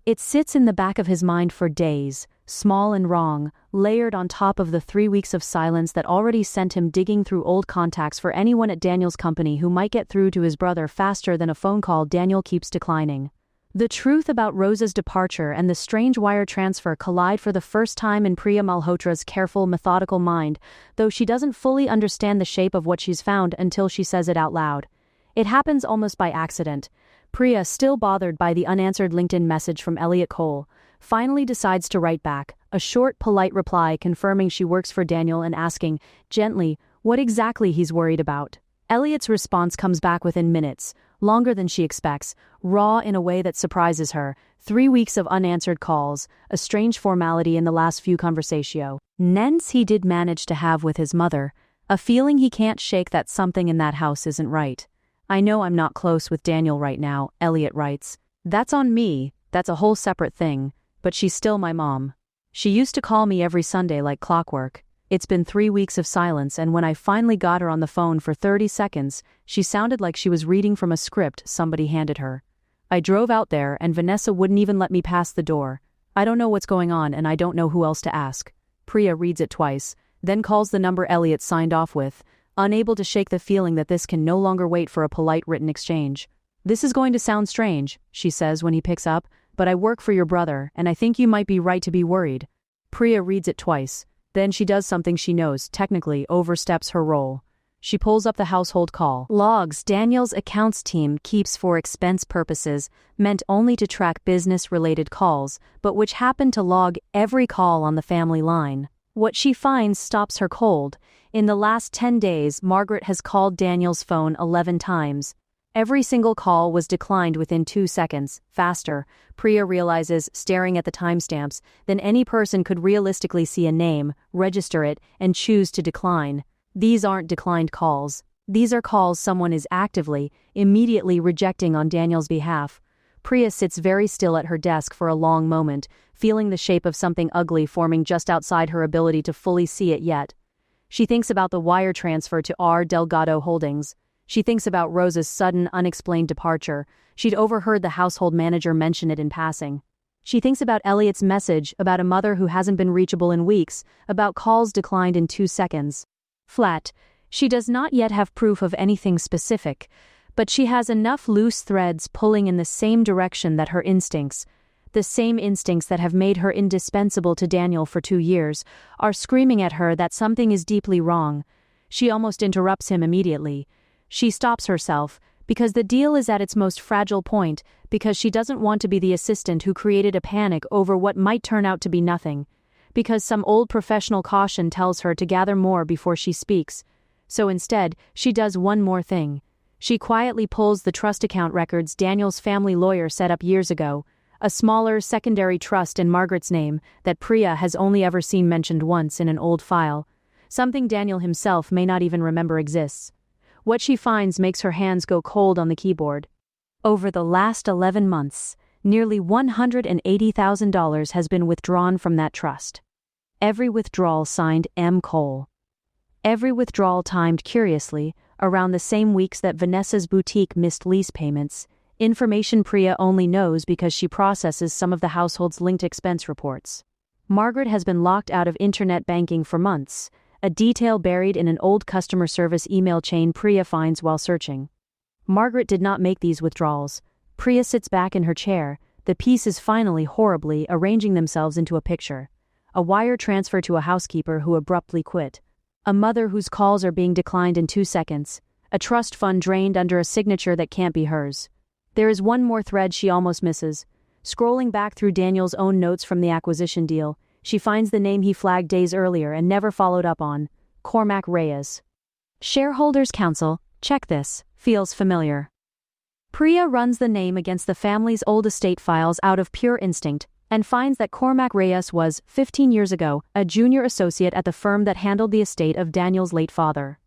It sits in the back of his mind for days, small and wrong, layered on top of the 3 weeks of silence that already sent him digging through old contacts for anyone at Daniel's company who might get through to his brother faster than a phone call Daniel keeps declining. The truth about Rosa's departure and the strange wire transfer collide for the first time in Priya Malhotra's careful, methodical mind, though she doesn't fully understand the shape of what she's found until she says it out loud. It happens almost by accident. Priya, still bothered by the unanswered LinkedIn message from Elliot Cole, finally decides to write back, a short, polite reply confirming she works for Daniel and asking, gently, what exactly he's worried about. Elliot's response comes back within minutes, longer than she expects, raw in a way that surprises her. 3 weeks of unanswered calls, a strange formality in the last few conversatio. Nens he did manage to have with his mother, a feeling he can't shake that something in that house isn't right. "I know I'm not close with Daniel right now," Elliot writes. "That's on me, that's a whole separate thing, but she's still my mom. She used to call me every Sunday like clockwork. It's been 3 weeks of silence, and when I finally got her on the phone for 30 seconds, she sounded like she was reading from a script somebody handed her. I drove out there, and Vanessa wouldn't even let me pass the door. I don't know what's going on, and I don't know who else to ask. Priya reads it twice, then calls the number Elliot signed off with, unable to shake the feeling that this can no longer wait for a polite written exchange. "This is going to sound strange," she says when he picks up, "but I work for your brother, and I think you might be right to be worried." Priya reads it twice. Then she does something she knows, technically, oversteps her role. She pulls up the household call. Logs Daniel's accounts team keeps for expense purposes, meant only to track business-related calls, but which happen to log every call on the family line. What she finds stops her cold. In the last 10 days, Margaret has called Daniel's phone 11 times. Every single call was declined within 2 seconds, faster, Priya realizes, staring at the timestamps, than any person could realistically see a name, register it, and choose to decline. These aren't declined calls. These are calls someone is actively, immediately rejecting on Daniel's behalf. Priya sits very still at her desk for a long moment, feeling the shape of something ugly forming just outside her ability to fully see it yet. She thinks about the wire transfer to R. Delgado Holdings. She thinks about Rose's sudden, unexplained departure. She'd overheard the household manager mention it in passing. She thinks about Elliot's message, about a mother who hasn't been reachable in weeks, about calls declined in 2 seconds. Flat. She does not yet have proof of anything specific, but she has enough loose threads pulling in the same direction that her instincts, the same instincts that have made her indispensable to Daniel for 2 years, are screaming at her that something is deeply wrong. She almost interrupts him immediately. She stops herself, because the deal is at its most fragile point, because she doesn't want to be the assistant who created a panic over what might turn out to be nothing, because some old professional caution tells her to gather more before she speaks. So instead, she does one more thing. She quietly pulls the trust account records Daniel's family lawyer set up years ago, a smaller secondary trust in Margaret's name that Priya has only ever seen mentioned once in an old file, something Daniel himself may not even remember exists. What she finds makes her hands go cold on the keyboard. Over the last 11 months, nearly $180,000 has been withdrawn from that trust. Every withdrawal signed M. Cole. Every withdrawal timed curiously, around the same weeks that Vanessa's boutique missed lease payments, information Priya only knows because she processes some of the household's linked expense reports. Margaret has been locked out of internet banking for months, a detail buried in an old customer service email chain Priya finds while searching. Margaret did not make these withdrawals. Priya sits back in her chair, the pieces finally horribly arranging themselves into a picture. A wire transfer to a housekeeper who abruptly quit. A mother whose calls are being declined in 2 seconds. A trust fund drained under a signature that can't be hers. There is one more thread she almost misses. Scrolling back through Daniel's own notes from the acquisition deal, she finds the name he flagged days earlier and never followed up on, Cormac Reyes. Shareholders Council, check this, feels familiar. Priya runs the name against the family's old estate files out of pure instinct, and finds that Cormac Reyes was, 15 years ago, a junior associate at the firm that handled the estate of Daniel's late father.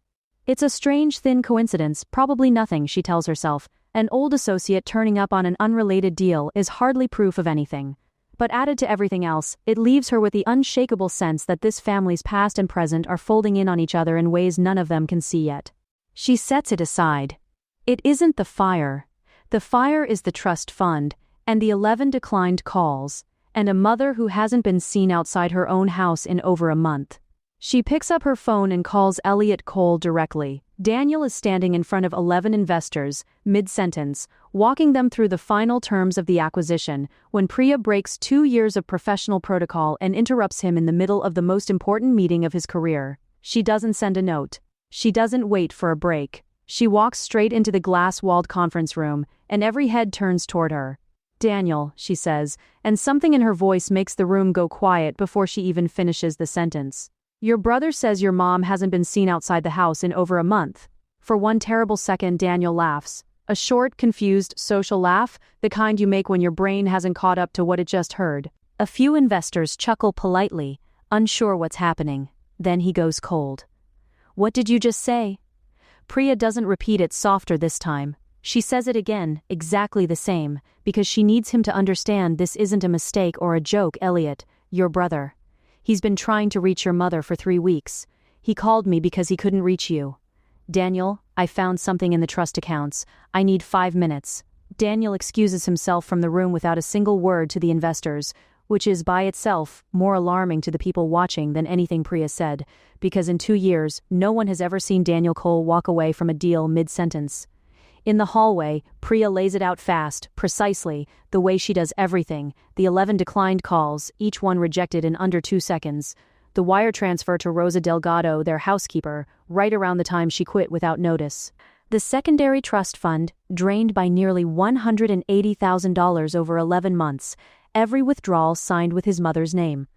It's a strange, thin coincidence, probably nothing, she tells herself. An old associate turning up on an unrelated deal is hardly proof of anything. But added to everything else, it leaves her with the unshakable sense that this family's past and present are folding in on each other in ways none of them can see yet. She sets it aside. It isn't the fire. The fire is the trust fund, and the 11 declined calls, and a mother who hasn't been seen outside her own house in over a month. She picks up her phone and calls Elliot Cole directly. Daniel is standing in front of 11 investors, mid-sentence, walking them through the final terms of the acquisition, when Priya breaks 2 years of professional protocol and interrupts him in the middle of the most important meeting of his career. She doesn't send a note. She doesn't wait for a break. She walks straight into the glass-walled conference room, and every head turns toward her. "Daniel," she says, and something in her voice makes the room go quiet before she even finishes the sentence. "Your brother says your mom hasn't been seen outside the house in over a month." For one terrible second, Daniel laughs. A short, confused, social laugh, the kind you make when your brain hasn't caught up to what it just heard. A few investors chuckle politely, unsure what's happening. Then he goes cold. "What did you just say?" Priya doesn't repeat it softer this time. She says it again, exactly the same, because she needs him to understand this isn't a mistake or a joke. "Elliot, your brother. He's been trying to reach your mother for 3 weeks. He called me because he couldn't reach you. Daniel, I found something in the trust accounts. I need 5 minutes. Daniel excuses himself from the room without a single word to the investors, which is by itself more alarming to the people watching than anything Priya said, because in 2 years, no one has ever seen Daniel Cole walk away from a deal mid-sentence. In the hallway, Priya lays it out fast, precisely, the way she does everything, the 11 declined calls, each one rejected in under 2 seconds. The wire transfer to Rosa Delgado, their housekeeper, right around the time she quit without notice. The secondary trust fund, drained by nearly $180,000 over 11 months, every withdrawal signed with his mother's name.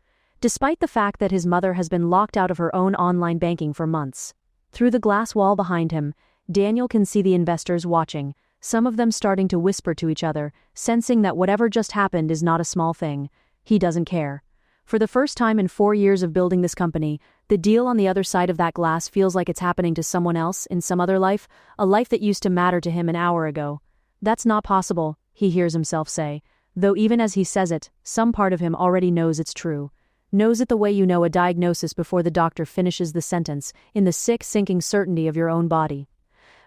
Despite the fact that his mother has been locked out of her own online banking for months. Through the glass wall behind him, Daniel can see the investors watching, some of them starting to whisper to each other, sensing that whatever just happened is not a small thing. He doesn't care. For the first time in 4 years of building this company, the deal on the other side of that glass feels like it's happening to someone else in some other life, a life that used to matter to him an hour ago. That's not possible, he hears himself say, though even as he says it, some part of him already knows it's true. Knows it the way you know a diagnosis before the doctor finishes the sentence, in the sick, sinking certainty of your own body.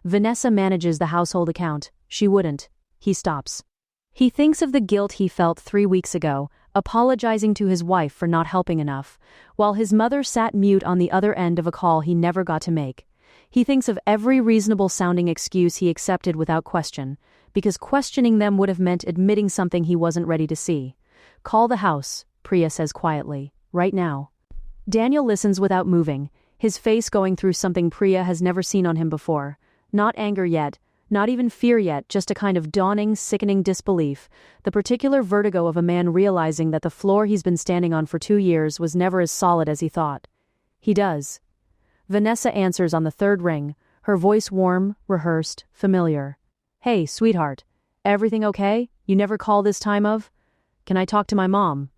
Vanessa manages the household account. She wouldn't. He stops. He thinks of the guilt he felt 3 weeks ago, apologizing to his wife for not helping enough, while his mother sat mute on the other end of a call he never got to make. He thinks of every reasonable-sounding excuse he accepted without question, because questioning them would have meant admitting something he wasn't ready to see. Call the house, Priya says quietly, right now. Daniel listens without moving, his face going through something Priya has never seen on him before. Not anger yet, not even fear yet, just a kind of dawning, sickening disbelief, the particular vertigo of a man realizing that the floor he's been standing on for 2 years was never as solid as he thought. He does. Vanessa answers on the 3rd ring, her voice warm, rehearsed, familiar. Hey, sweetheart. Everything okay? You never call this time of? Can I talk to my mom?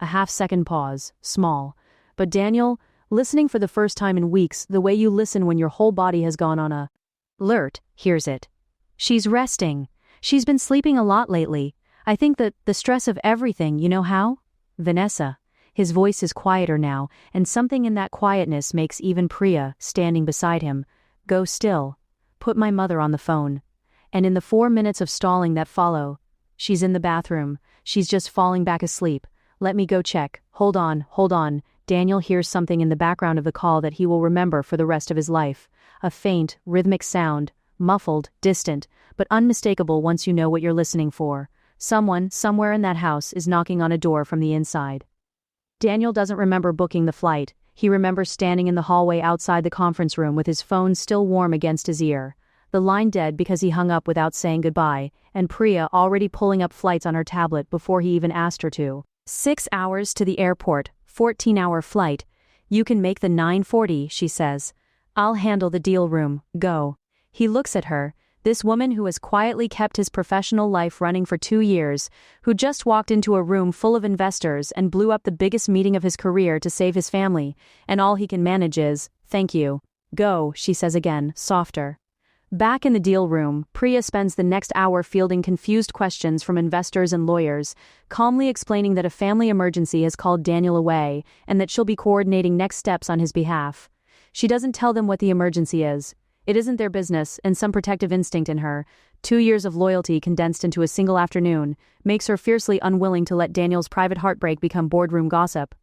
A half-second pause, small. But Daniel, listening for the first time in weeks, the way you listen when your whole body has gone on a alert, hears it. She's resting. She's been sleeping a lot lately. I think that the stress of everything, you know how? Vanessa. His voice is quieter now, and something in that quietness makes even Priya, standing beside him, go still. Put my mother on the phone. And in the 4 minutes of stalling that follow, she's in the bathroom. She's just falling back asleep. Let me go check. Hold on, hold on. Daniel hears something in the background of the call that he will remember for the rest of his life. A faint, rhythmic sound, muffled, distant, but unmistakable once you know what you're listening for. Someone, somewhere in that house, is knocking on a door from the inside. Daniel doesn't remember booking the flight. He remembers standing in the hallway outside the conference room with his phone still warm against his ear. The line dead because he hung up without saying goodbye, and Priya already pulling up flights on her tablet before he even asked her to. 6 hours to the airport, 14-hour flight. You can make the 9:40, she says. I'll handle the deal room, go. He looks at her, this woman who has quietly kept his professional life running for 2 years, who just walked into a room full of investors and blew up the biggest meeting of his career to save his family, and all he can manage is, thank you. Go, she says again, softer. Back in the deal room, Priya spends the next hour fielding confused questions from investors and lawyers, calmly explaining that a family emergency has called Daniel away and that she'll be coordinating next steps on his behalf. She doesn't tell them what the emergency is. It isn't their business, and some protective instinct in her, 2 years of loyalty condensed into a single afternoon, makes her fiercely unwilling to let Daniel's private heartbreak become boardroom gossip.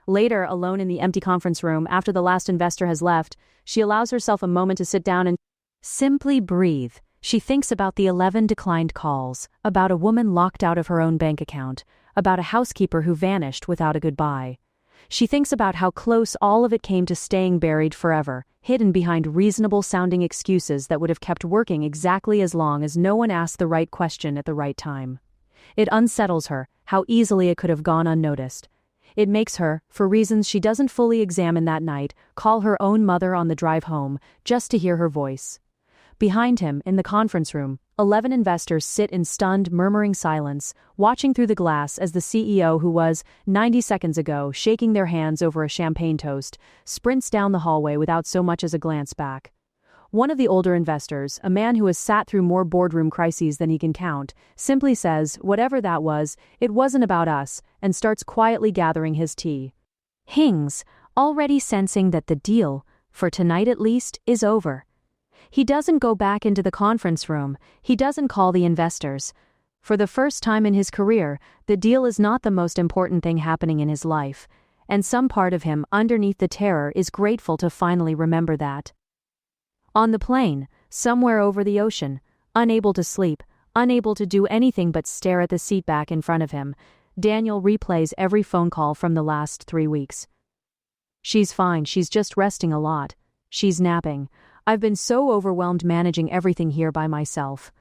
Later, alone in the empty conference room, after the last investor has left, she allows herself a moment to sit down and simply breathe. She thinks about the 11 declined calls, about a woman locked out of her own bank account, about a housekeeper who vanished without a goodbye. She thinks about how close all of it came to staying buried forever, hidden behind reasonable-sounding excuses that would have kept working exactly as long as no one asked the right question at the right time. It unsettles her, how easily it could have gone unnoticed. It makes her, for reasons she doesn't fully examine that night, call her own mother on the drive home, just to hear her voice. Behind him, in the conference room, 11 investors sit in stunned, murmuring silence, watching through the glass as the CEO who was, 90 seconds ago, shaking their hands over a champagne toast, sprints down the hallway without so much as a glance back. One of the older investors, a man who has sat through more boardroom crises than he can count, simply says, whatever that was, it wasn't about us, and starts quietly gathering his tea. Hings, already sensing that the deal, for tonight at least, is over. He doesn't go back into the conference room, he doesn't call the investors. For the first time in his career, the deal is not the most important thing happening in his life, and some part of him underneath the terror is grateful to finally remember that. On the plane, somewhere over the ocean, unable to sleep, unable to do anything but stare at the seat back in front of him, Daniel replays every phone call from the last 3 weeks. She's fine, she's just resting a lot. She's napping. I've been so overwhelmed managing everything here by myself.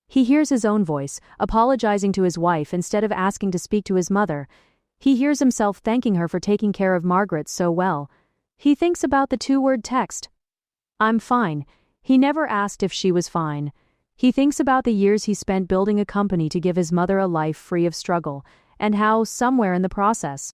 He hears his own voice, apologizing to his wife instead of asking to speak to his mother. He hears himself thanking her for taking care of Margaret so well. He thinks about the 2-word text. I'm fine. He never asked if she was fine. He thinks about the years he spent building a company to give his mother a life free of struggle, and how, somewhere in the process,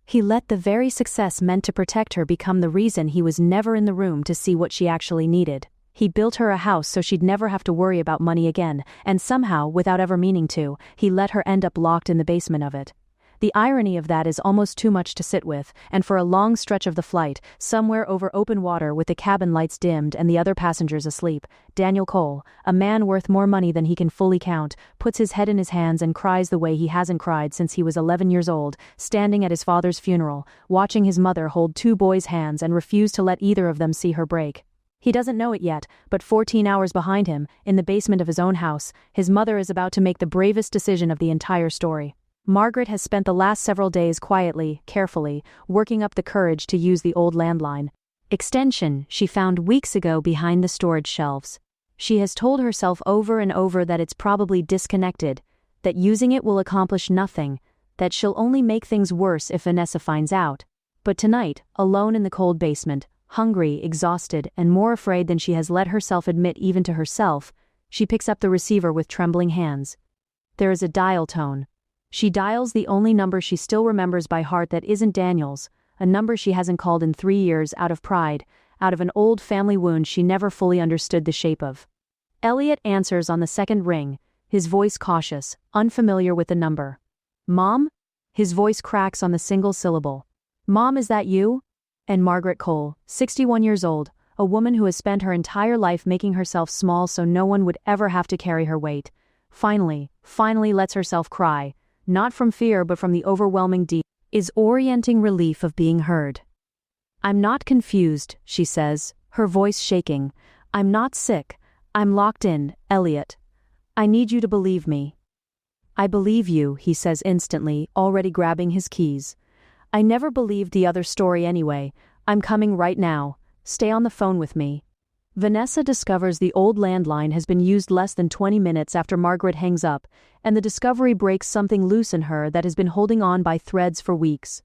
he let the very success meant to protect her become the reason he was never in the room to see what she actually needed. He built her a house so she'd never have to worry about money again, and somehow, without ever meaning to, he let her end up locked in the basement of it. The irony of that is almost too much to sit with, and for a long stretch of the flight, somewhere over open water with the cabin lights dimmed and the other passengers asleep, Daniel Cole, a man worth more money than he can fully count, puts his head in his hands and cries the way he hasn't cried since he was 11 years old, standing at his father's funeral, watching his mother hold 2 boys' hands and refuse to let either of them see her break. He doesn't know it yet, but 14 hours behind him, in the basement of his own house, his mother is about to make the bravest decision of the entire story. Margaret has spent the last several days quietly, carefully, working up the courage to use the old landline extension she found weeks ago behind the storage shelves. She has told herself over and over that it's probably disconnected, that using it will accomplish nothing, that she'll only make things worse if Vanessa finds out. But tonight, alone in the cold basement, hungry, exhausted, and more afraid than she has let herself admit even to herself, she picks up the receiver with trembling hands. There is a dial tone. She dials the only number she still remembers by heart that isn't Daniel's, a number she hasn't called in 3 years out of pride, out of an old family wound she never fully understood the shape of. Elliot answers on the second ring, his voice cautious, unfamiliar with the number. Mom? His voice cracks on the single syllable. Mom, is that you? And Margaret Cole, 61 years old, a woman who has spent her entire life making herself small so no one would ever have to carry her weight, finally lets herself cry, not from fear but from the overwhelming orienting relief of being heard. I'm not confused, she says, her voice shaking. I'm not sick. I'm locked in, Elliot. I need you to believe me. I believe you, he says instantly, already grabbing his keys. I never believed the other story anyway. I'm coming right now. Stay on the phone with me. Vanessa discovers the old landline has been used less than 20 minutes after Margaret hangs up, and the discovery breaks something loose in her that has been holding on by threads for weeks.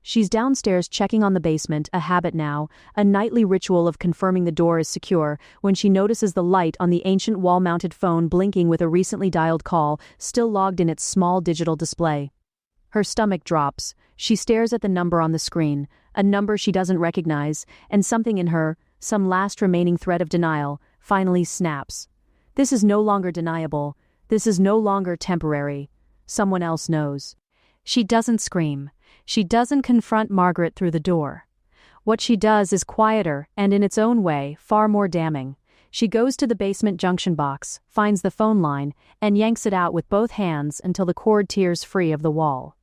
She's downstairs checking on the basement, a habit now, a nightly ritual of confirming the door is secure, when she notices the light on the ancient wall-mounted phone blinking with a recently dialed call, still logged in its small digital display. Her stomach drops. She stares at the number on the screen, a number she doesn't recognize, and something in her, some last remaining thread of denial, finally snaps. This is no longer deniable. This is no longer temporary. Someone else knows. She doesn't scream. She doesn't confront Margaret through the door. What she does is quieter and, in its own way, far more damning. She goes to the basement junction box, finds the phone line, and yanks it out with both hands until the cord tears free of the wall.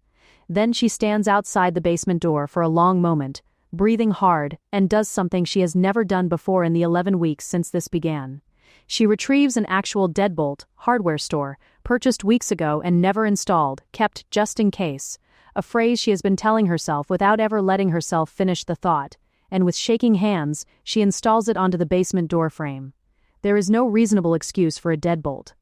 Then she stands outside the basement door for a long moment, breathing hard, and does something she has never done before in the 11 weeks since this began. She retrieves an actual deadbolt, hardware store, purchased weeks ago and never installed, kept just in case, a phrase she has been telling herself without ever letting herself finish the thought, and with shaking hands, she installs it onto the basement door frame. There is no reasonable excuse for a deadbolt.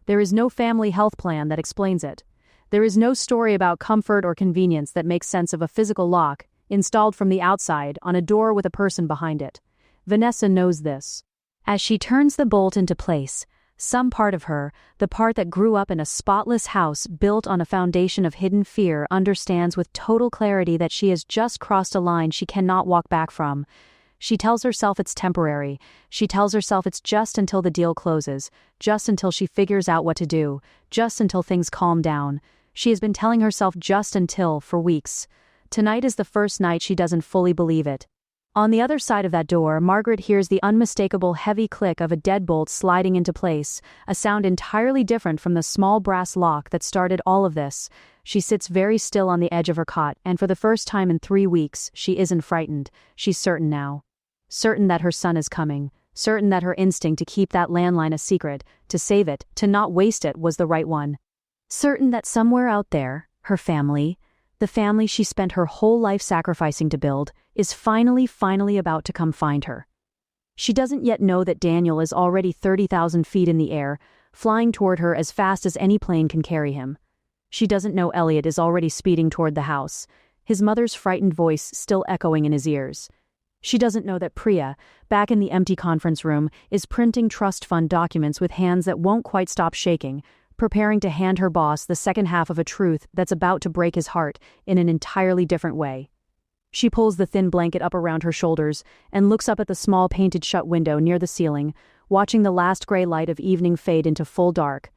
There is no family health plan that explains it. There is no story about comfort or convenience that makes sense of a physical lock, installed from the outside, on a door with a person behind it. Vanessa knows this. As she turns the bolt into place, some part of her, the part that grew up in a spotless house built on a foundation of hidden fear, understands with total clarity that she has just crossed a line she cannot walk back from. She tells herself it's temporary. She tells herself it's just until the deal closes, just until she figures out what to do, just until things calm down. She has been telling herself just until for weeks. Tonight is the first night she doesn't fully believe it. On the other side of that door, Margaret hears the unmistakable heavy click of a deadbolt sliding into place, a sound entirely different from the small brass lock that started all of this. She sits very still on the edge of her cot, and for the first time in 3 weeks, she isn't frightened. She's certain now. Certain that her son is coming. Certain that her instinct to keep that landline a secret, to save it, to not waste it, was the right one. Certain that somewhere out there, her family, the family she spent her whole life sacrificing to build, is finally about to come find her. She doesn't yet know that Daniel is already 30,000 feet in the air, flying toward her as fast as any plane can carry him. She doesn't know Elliot is already speeding toward the house, his mother's frightened voice still echoing in his ears. She doesn't know that Priya, back in the empty conference room, is printing trust fund documents with hands that won't quite stop shaking, preparing to hand her boss the second half of a truth that's about to break his heart in an entirely different way. She pulls the thin blanket up around her shoulders and looks up at the small painted-shut window near the ceiling, watching the last gray light of evening fade into full dark.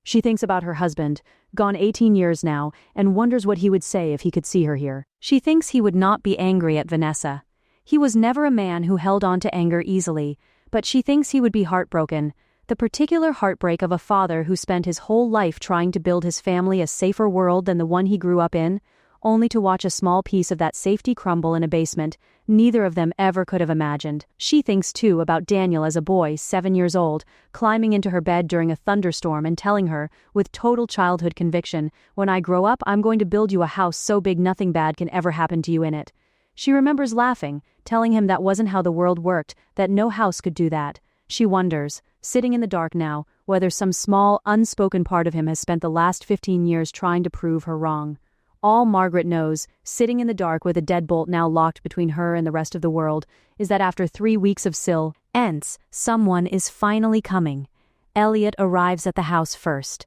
She thinks about her husband, gone 18 years now, and wonders what he would say if he could see her here. She thinks he would not be angry at Vanessa. He was never a man who held on to anger easily, but she thinks he would be heartbroken. The particular heartbreak of a father who spent his whole life trying to build his family a safer world than the one he grew up in, only to watch a small piece of that safety crumble in a basement neither of them ever could have imagined. She thinks too about Daniel as a boy, 7 years old, climbing into her bed during a thunderstorm and telling her, with total childhood conviction, "When I grow up, I'm going to build you a house so big nothing bad can ever happen to you in it." She remembers laughing, telling him that wasn't how the world worked, that no house could do that. She wonders, sitting in the dark now, whether some small, unspoken part of him has spent the last 15 years trying to prove her wrong. All Margaret knows, sitting in the dark with a deadbolt now locked between her and the rest of the world, is that after 3 weeks of silence, someone is finally coming. Elliot arrives at the house first.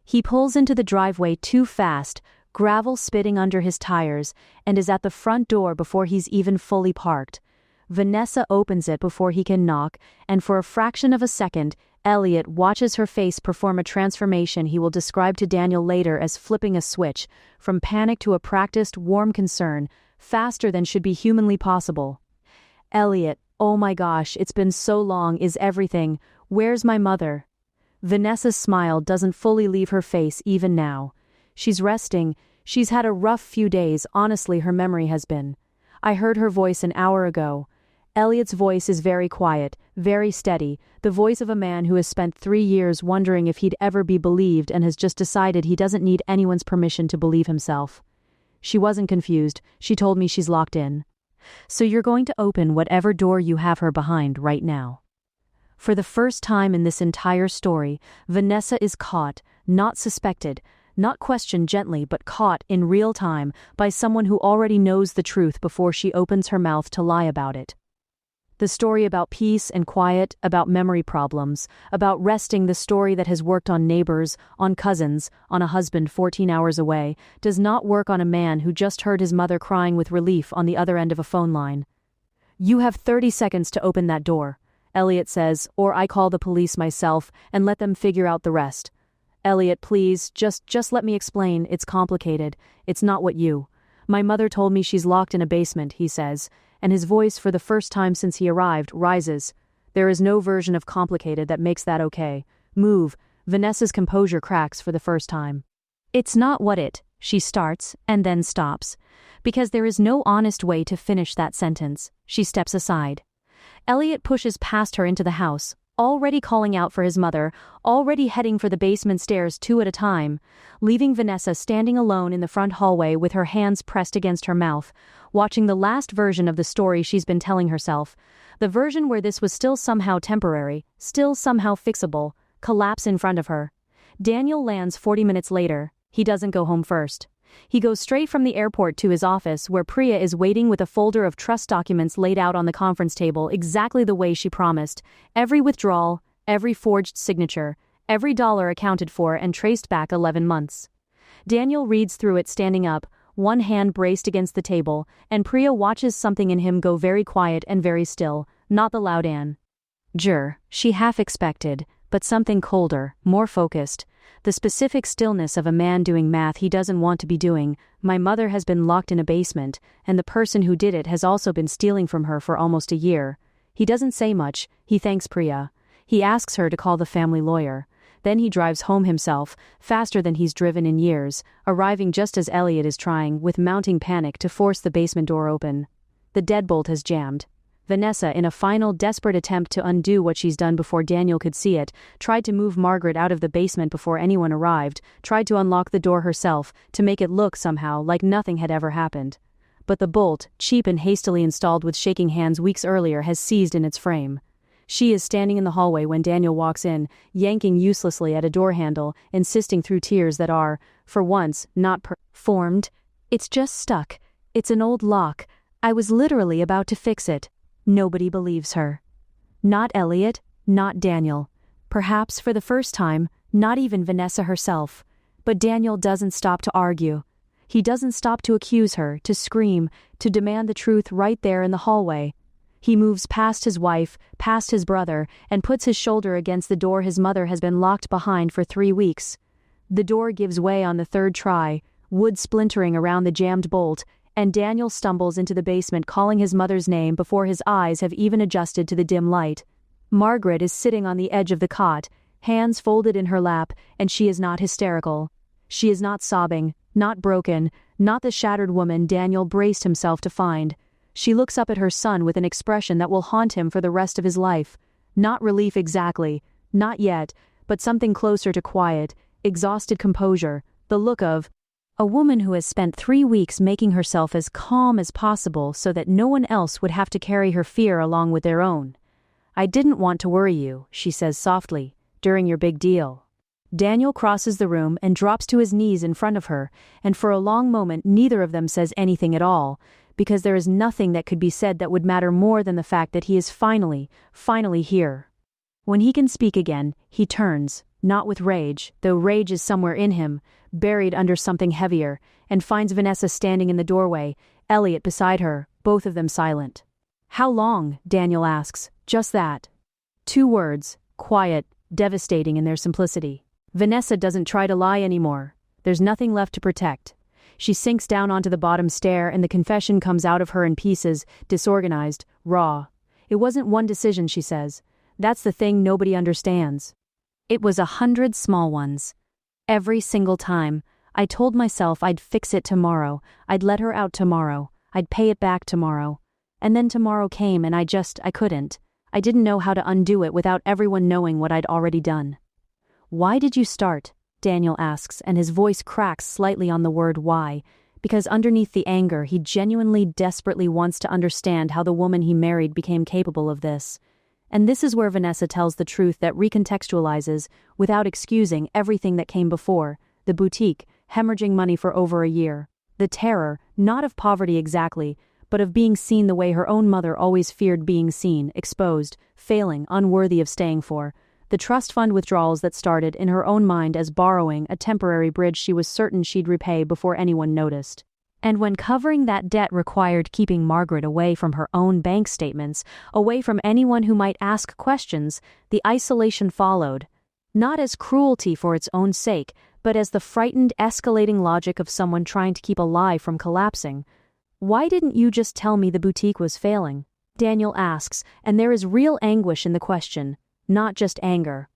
He pulls into the driveway too fast, gravel spitting under his tires, and is at the front door before he's even fully parked. Vanessa opens it before he can knock, and for a fraction of a second, Elliot watches her face perform a transformation he will describe to Daniel later as flipping a switch, from panic to a practiced, warm concern, faster than should be humanly possible. "Elliot, oh my gosh, it's been so long, is everything, where's my mother?" Vanessa's smile doesn't fully leave her face even now. She's resting, she's had a rough few days, honestly her memory has been. I heard her voice an hour ago. Elliot's voice is very quiet, very steady, the voice of a man who has spent 3 years wondering if he'd ever be believed and has just decided he doesn't need anyone's permission to believe himself. She wasn't confused, she told me she's locked in. "So you're going to open whatever door you have her behind right now." For the first time in this entire story, Vanessa is caught, not suspected, not questioned gently, but caught in real time by someone who already knows the truth before she opens her mouth to lie about it. The story about peace and quiet, about memory problems, about resting, the story that has worked on neighbors, on cousins, on a husband 14 hours away, does not work on a man who just heard his mother crying with relief on the other end of a phone line. "You have 30 seconds to open that door," Elliot says, "or I call the police myself and let them figure out the rest." "Elliot, please, just let me explain, it's complicated, it's not what you. My mother told me she's locked in a basement," he says, and his voice for the first time since he arrived rises. "There is no version of complicated that makes that okay. Move." Vanessa's composure cracks for the first time. "It's not what it," she starts, and then stops. Because there is no honest way to finish that sentence, she steps aside. Elliot pushes past her into the house, already calling out for his mother, already heading for the basement stairs 2 at a time, leaving Vanessa standing alone in the front hallway with her hands pressed against her mouth, watching the last version of the story she's been telling herself, the version where this was still somehow temporary, still somehow fixable, collapse in front of her. Daniel lands 40 minutes later. He doesn't go home first. He goes straight from the airport to his office where Priya is waiting with a folder of trust documents laid out on the conference table exactly the way she promised. Every withdrawal, every forged signature, every dollar accounted for and traced back 11 months. Daniel reads through it standing up, one hand braced against the table, and Priya watches something in him go very quiet and very still, not the loud Anne. She half expected, but something colder, more focused. The specific stillness of a man doing math he doesn't want to be doing. My mother has been locked in a basement, and the person who did it has also been stealing from her for almost a year. He doesn't say much. He thanks Priya. He asks her to call the family lawyer. Then he drives home himself, faster than he's driven in years, arriving just as Elliot is trying, with mounting panic, to force the basement door open. The deadbolt has jammed. Vanessa, in a final desperate attempt to undo what she's done before Daniel could see it, tried to move Margaret out of the basement before anyone arrived, tried to unlock the door herself, to make it look somehow like nothing had ever happened. But the bolt, cheap and hastily installed with shaking hands weeks earlier, has seized in its frame. She is standing in the hallway when Daniel walks in, yanking uselessly at a door handle, insisting through tears that are, for once, not formed. "It's just stuck. It's an old lock. I was literally about to fix it." Nobody believes her. Not Elliot, not Daniel. Perhaps for the first time, not even Vanessa herself. But Daniel doesn't stop to argue. He doesn't stop to accuse her, to scream, to demand the truth right there in the hallway. He moves past his wife, past his brother, and puts his shoulder against the door his mother has been locked behind for 3 weeks. The door gives way on the third try, wood splintering around the jammed bolt, and Daniel stumbles into the basement calling his mother's name before his eyes have even adjusted to the dim light. Margaret is sitting on the edge of the cot, hands folded in her lap, and she is not hysterical. She is not sobbing, not broken, not the shattered woman Daniel braced himself to find. She looks up at her son with an expression that will haunt him for the rest of his life. Not relief exactly, not yet, but something closer to quiet, exhausted composure, the look of a woman who has spent 3 weeks making herself as calm as possible so that no one else would have to carry her fear along with their own. "I didn't want to worry you," she says softly, "during your big deal." Daniel crosses the room and drops to his knees in front of her, and for a long moment neither of them says anything at all, because there is nothing that could be said that would matter more than the fact that he is finally here. When he can speak again, he turns, not with rage, though rage is somewhere in him, buried under something heavier, and finds Vanessa standing in the doorway, Elliot beside her, both of them silent. "How long?" Daniel asks. Just that. 2 words, quiet, devastating in their simplicity. Vanessa doesn't try to lie anymore. There's nothing left to protect. She sinks down onto the bottom stair and the confession comes out of her in pieces, disorganized, raw. "It wasn't one decision," she says. "That's the thing nobody understands. It was 100 small ones. Every single time, I told myself I'd fix it tomorrow, I'd let her out tomorrow, I'd pay it back tomorrow. And then tomorrow came and I couldn't. I didn't know how to undo it without everyone knowing what I'd already done." "Why did you start?" Daniel asks, and his voice cracks slightly on the word why, because underneath the anger he genuinely desperately wants to understand how the woman he married became capable of this. And this is where Vanessa tells the truth that recontextualizes, without excusing, everything that came before: the boutique, hemorrhaging money for over a year, the terror, not of poverty exactly, but of being seen the way her own mother always feared being seen, exposed, failing, unworthy of staying for, the trust fund withdrawals that started in her own mind as borrowing, a temporary bridge she was certain she'd repay before anyone noticed. And when covering that debt required keeping Margaret away from her own bank statements, away from anyone who might ask questions, the isolation followed. Not as cruelty for its own sake, but as the frightened, escalating logic of someone trying to keep a lie from collapsing. "Why didn't you just tell me the boutique was failing?" Daniel asks, and there is real anguish in the question, not just anger.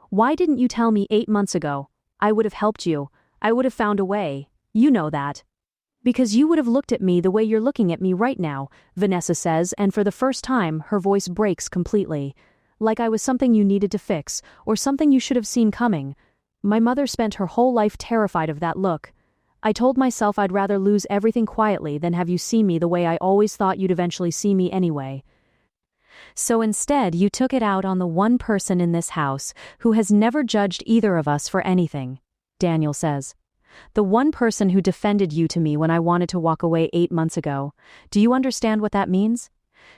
"Why didn't you tell me 8 months ago? I would have helped you. I would have found a way. You know that." "Because you would have looked at me the way you're looking at me right now," Vanessa says, and for the first time, her voice breaks completely. "Like I was something you needed to fix, or something you should have seen coming. My mother spent her whole life terrified of that look. I told myself I'd rather lose everything quietly than have you see me the way I always thought you'd eventually see me anyway. So instead, you took it out on the one person in this house who has never judged either of us for anything," Daniel says. "The one person who defended you to me when I wanted to walk away 8 months ago. Do you understand what that means?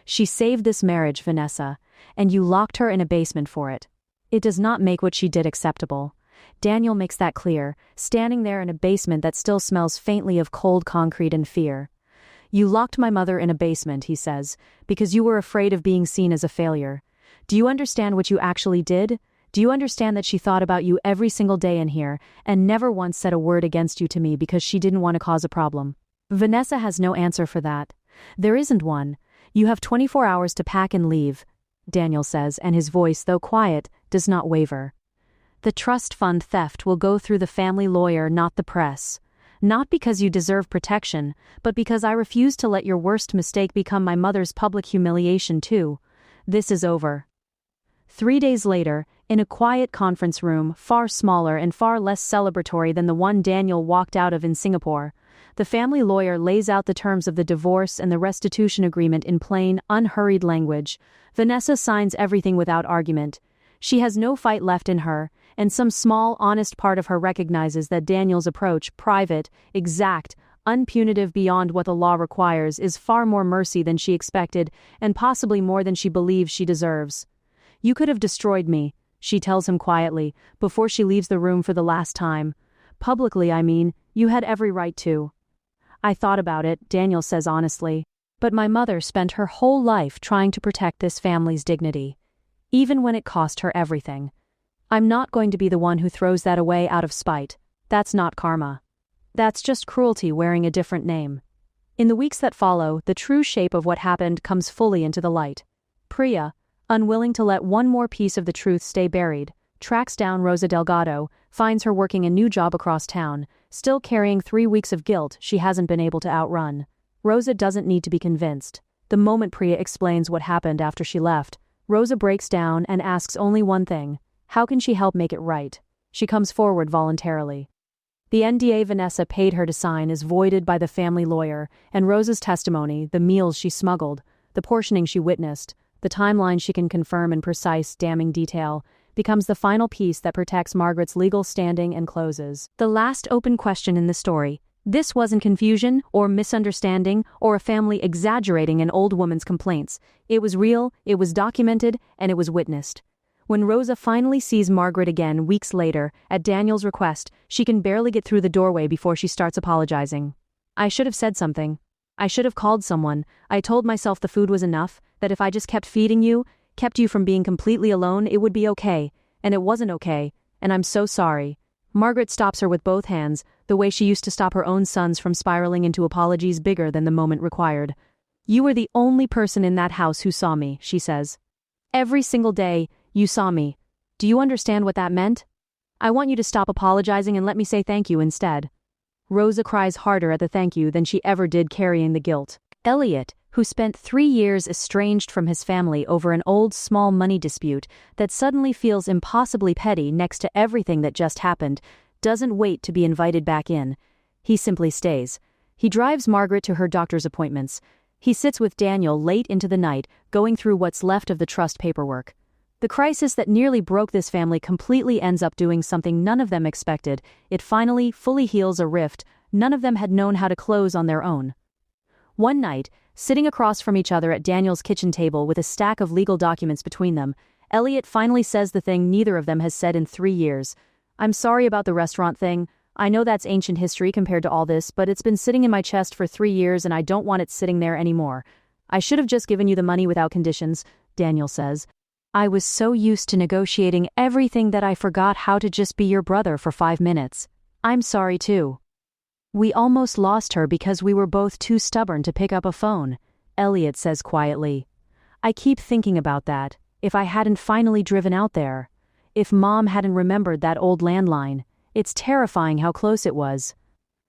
She saved this marriage, Vanessa, and you locked her in a basement for it. It does not make what she did acceptable." Daniel makes that clear, standing there in a basement that still smells faintly of cold concrete and fear. "You locked my mother in a basement," he says, "because you were afraid of being seen as a failure. Do you understand what you actually did? Do you understand that she thought about you every single day in here and never once said a word against you to me because she didn't want to cause a problem? Vanessa has no answer for that. There isn't one. You have 24 hours to pack and leave, Daniel says, and his voice, though quiet, does not waver. The trust fund theft will go through the family lawyer, not the press. Not because you deserve protection, but because I refuse to let your worst mistake become my mother's public humiliation too. This is over. 3 days later, in a quiet conference room, far smaller and far less celebratory than the one Daniel walked out of in Singapore, the family lawyer lays out the terms of the divorce and the restitution agreement in plain, unhurried language. Vanessa signs everything without argument. She has no fight left in her, and some small, honest part of her recognizes that Daniel's approach, private, exact, unpunitive beyond what the law requires, is far more mercy than she expected, and possibly more than she believes she deserves. You could have destroyed me, she tells him quietly, before she leaves the room for the last time. Publicly, I mean, you had every right to. I thought about it, Daniel says honestly, but my mother spent her whole life trying to protect this family's dignity, even when it cost her everything. I'm not going to be the one who throws that away out of spite. That's not karma. That's just cruelty wearing a different name. In the weeks that follow, the true shape of what happened comes fully into the light. Priya, unwilling to let one more piece of the truth stay buried, tracks down Rosa Delgado, finds her working a new job across town, still carrying 3 weeks of guilt she hasn't been able to outrun. Rosa doesn't need to be convinced. The moment Priya explains what happened after she left, Rosa breaks down and asks only one thing: how can she help make it right? She comes forward voluntarily. The NDA Vanessa paid her to sign is voided by the family lawyer, and Rosa's testimony, the meals she smuggled, the portioning she witnessed, the timeline she can confirm in precise, damning detail, becomes the final piece that protects Margaret's legal standing and closes the last open question in the story. This wasn't confusion or misunderstanding or a family exaggerating an old woman's complaints. It was real, it was documented, and it was witnessed. When Rosa finally sees Margaret again weeks later, at Daniel's request, she can barely get through the doorway before she starts apologizing. I should have said something. I should have called someone. I told myself the food was enough, that if I just kept feeding you, kept you from being completely alone, it would be okay. And it wasn't okay, and I'm so sorry. Margaret stops her with both hands, the way she used to stop her own sons from spiraling into apologies bigger than the moment required. You were the only person in that house who saw me, she says. Every single day, you saw me. Do you understand what that meant? I want you to stop apologizing and let me say thank you instead. Rosa cries harder at the thank you than she ever did carrying the guilt. Elliot, who spent 3 years estranged from his family over an old small money dispute that suddenly feels impossibly petty next to everything that just happened, doesn't wait to be invited back in. He simply stays. He drives Margaret to her doctor's appointments. He sits with Daniel late into the night, going through what's left of the trust paperwork. The crisis that nearly broke this family completely ends up doing something none of them expected. It finally, fully heals a rift none of them had known how to close on their own. One night, sitting across from each other at Daniel's kitchen table with a stack of legal documents between them, Elliot finally says the thing neither of them has said in 3 years. I'm sorry about the restaurant thing. I know that's ancient history compared to all this, but it's been sitting in my chest for 3 years and I don't want it sitting there anymore. I should have just given you the money without conditions, Daniel says. I was so used to negotiating everything that I forgot how to just be your brother for 5 minutes. I'm sorry too. We almost lost her because we were both too stubborn to pick up a phone, Elliot says quietly. I keep thinking about that. If I hadn't finally driven out there. If Mom hadn't remembered that old landline. It's terrifying how close it was.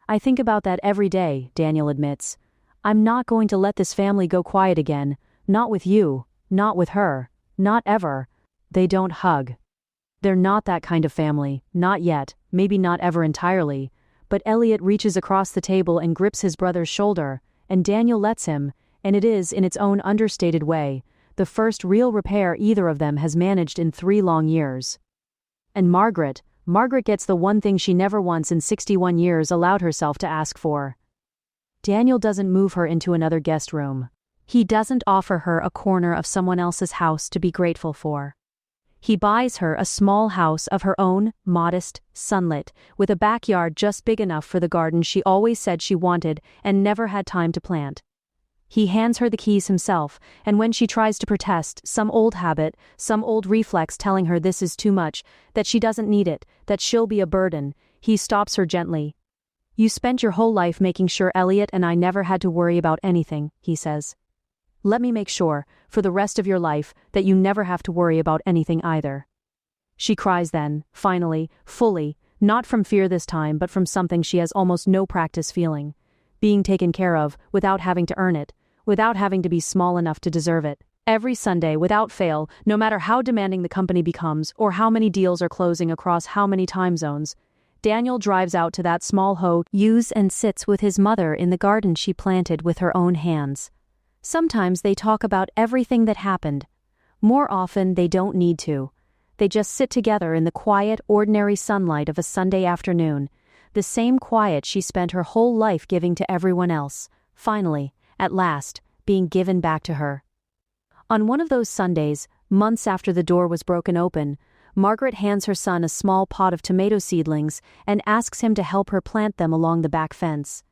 I think about that every day, Daniel admits. I'm not going to let this family go quiet again. Not with you. Not with her. Not ever. They don't hug. They're not that kind of family. Not yet. Maybe not ever entirely. But Elliot reaches across the table and grips his brother's shoulder, and Daniel lets him, and it is, in its own understated way, the first real repair either of them has managed in 3 long years. And Margaret gets the one thing she never once in 61 years allowed herself to ask for. Daniel doesn't move her into another guest room. He doesn't offer her a corner of someone else's house to be grateful for. He buys her a small house of her own, modest, sunlit, with a backyard just big enough for the garden she always said she wanted and never had time to plant. He hands her the keys himself, and when she tries to protest, some old habit, some old reflex telling her this is too much, that she doesn't need it, that she'll be a burden, he stops her gently. You spent your whole life making sure Elliot and I never had to worry about anything, he says. Let me make sure, for the rest of your life, that you never have to worry about anything either. She cries then, finally, fully, not from fear this time but from something she has almost no practice feeling. Being taken care of, without having to earn it, without having to be small enough to deserve it. Every Sunday, without fail, no matter how demanding the company becomes or how many deals are closing across how many time zones, Daniel drives out to that small house and sits with his mother in the garden she planted with her own hands. Sometimes they talk about everything that happened. More often, they don't need to. They just sit together in the quiet, ordinary sunlight of a Sunday afternoon, the same quiet she spent her whole life giving to everyone else, finally, at last, being given back to her. On one of those Sundays, months after the door was broken open, Margaret hands her son a small pot of tomato seedlings and asks him to help her plant them along the back fence.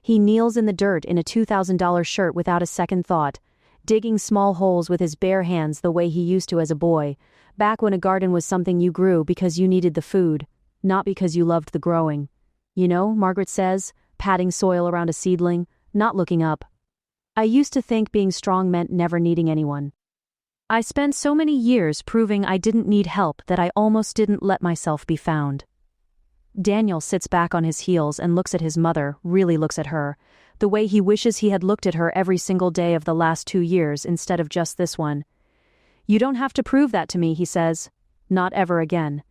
He kneels in the dirt in a $2,000 shirt without a second thought, digging small holes with his bare hands the way he used to as a boy, back when a garden was something you grew because you needed the food, not because you loved the growing. You know, Margaret says, patting soil around a seedling, not looking up. I used to think being strong meant never needing anyone. I spent so many years proving I didn't need help that I almost didn't let myself be found. Daniel sits back on his heels and looks at his mother, really looks at her, the way he wishes he had looked at her every single day of the last 2 years instead of just this one. You don't have to prove that to me, he says. Not ever again.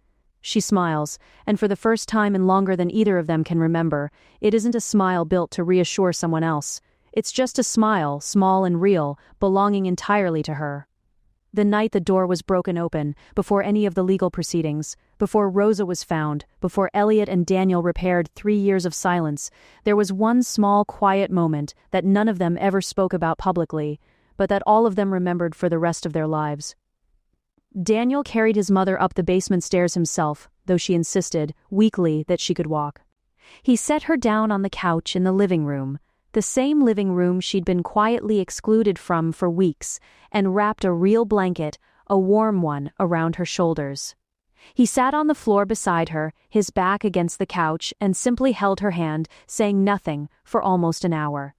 She smiles, and for the first time in longer than either of them can remember, it isn't a smile built to reassure someone else. It's just a smile, small and real, belonging entirely to her. The night the door was broken open, before any of the legal proceedings, before Rosa was found, before Elliot and Daniel repaired 3 years of silence, there was one small, quiet moment that none of them ever spoke about publicly, but that all of them remembered for the rest of their lives. Daniel carried his mother up the basement stairs himself, though she insisted, weakly, that she could walk. He set her down on the couch in the living room, the same living room she'd been quietly excluded from for weeks, and wrapped a real blanket, a warm one, around her shoulders. He sat on the floor beside her, his back against the couch, and simply held her hand, saying nothing, for almost an hour.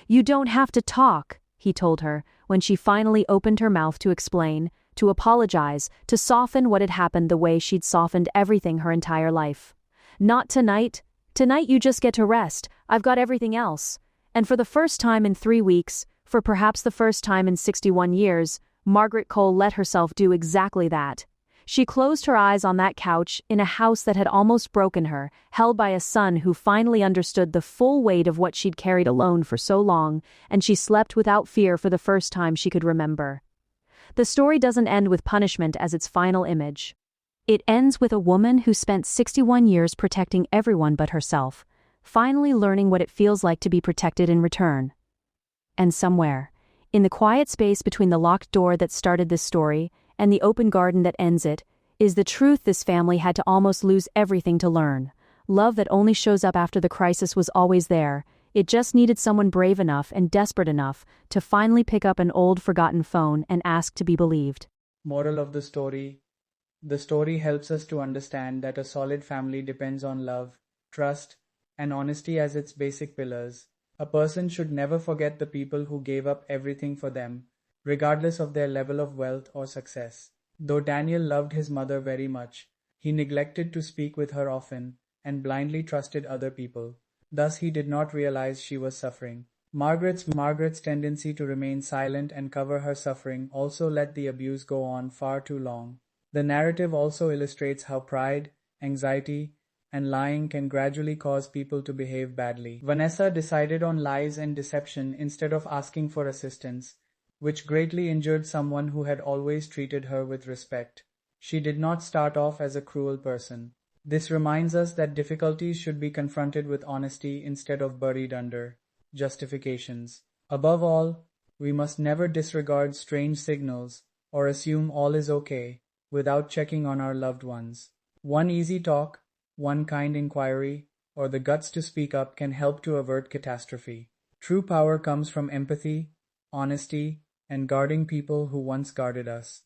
You don't have to talk, he told her, when she finally opened her mouth to explain, to apologize, to soften what had happened the way she'd softened everything her entire life. Not tonight. Tonight you just get to rest. I've got everything else. And for the first time in 3 weeks, for perhaps the first time in 61 years, Margaret Cole let herself do exactly that. She closed her eyes on that couch in a house that had almost broken her, held by a son who finally understood the full weight of what she'd carried alone for so long, and she slept without fear for the first time she could remember. The story doesn't end with punishment as its final image. It ends with a woman who spent 61 years protecting everyone but herself, finally learning what it feels like to be protected in return. And somewhere, in the quiet space between the locked door that started this story and the open garden that ends it, is the truth this family had to almost lose everything to learn. Love that only shows up after the crisis was always there. It just needed someone brave enough and desperate enough to finally pick up an old forgotten phone and ask to be believed. Moral of the story: the story helps us to understand that a solid family depends on love, trust, and honesty as its basic pillars. A person should never forget the people who gave up everything for them, regardless of their level of wealth or success. Though Daniel loved his mother very much, he neglected to speak with her often and blindly trusted other people. Thus he did not realize she was suffering. Margaret's tendency to remain silent and cover her suffering also let the abuse go on far too long. The narrative also illustrates how pride, anxiety, and lying can gradually cause people to behave badly. Vanessa decided on lies and deception instead of asking for assistance, which greatly injured someone who had always treated her with respect. She did not start off as a cruel person. This reminds us that difficulties should be confronted with honesty instead of buried under justifications. Above all, we must never disregard strange signals or assume all is okay without checking on our loved ones. One easy talk, one kind inquiry, or the guts to speak up can help to avert catastrophe. True power comes from empathy, honesty, and guarding people who once guarded us.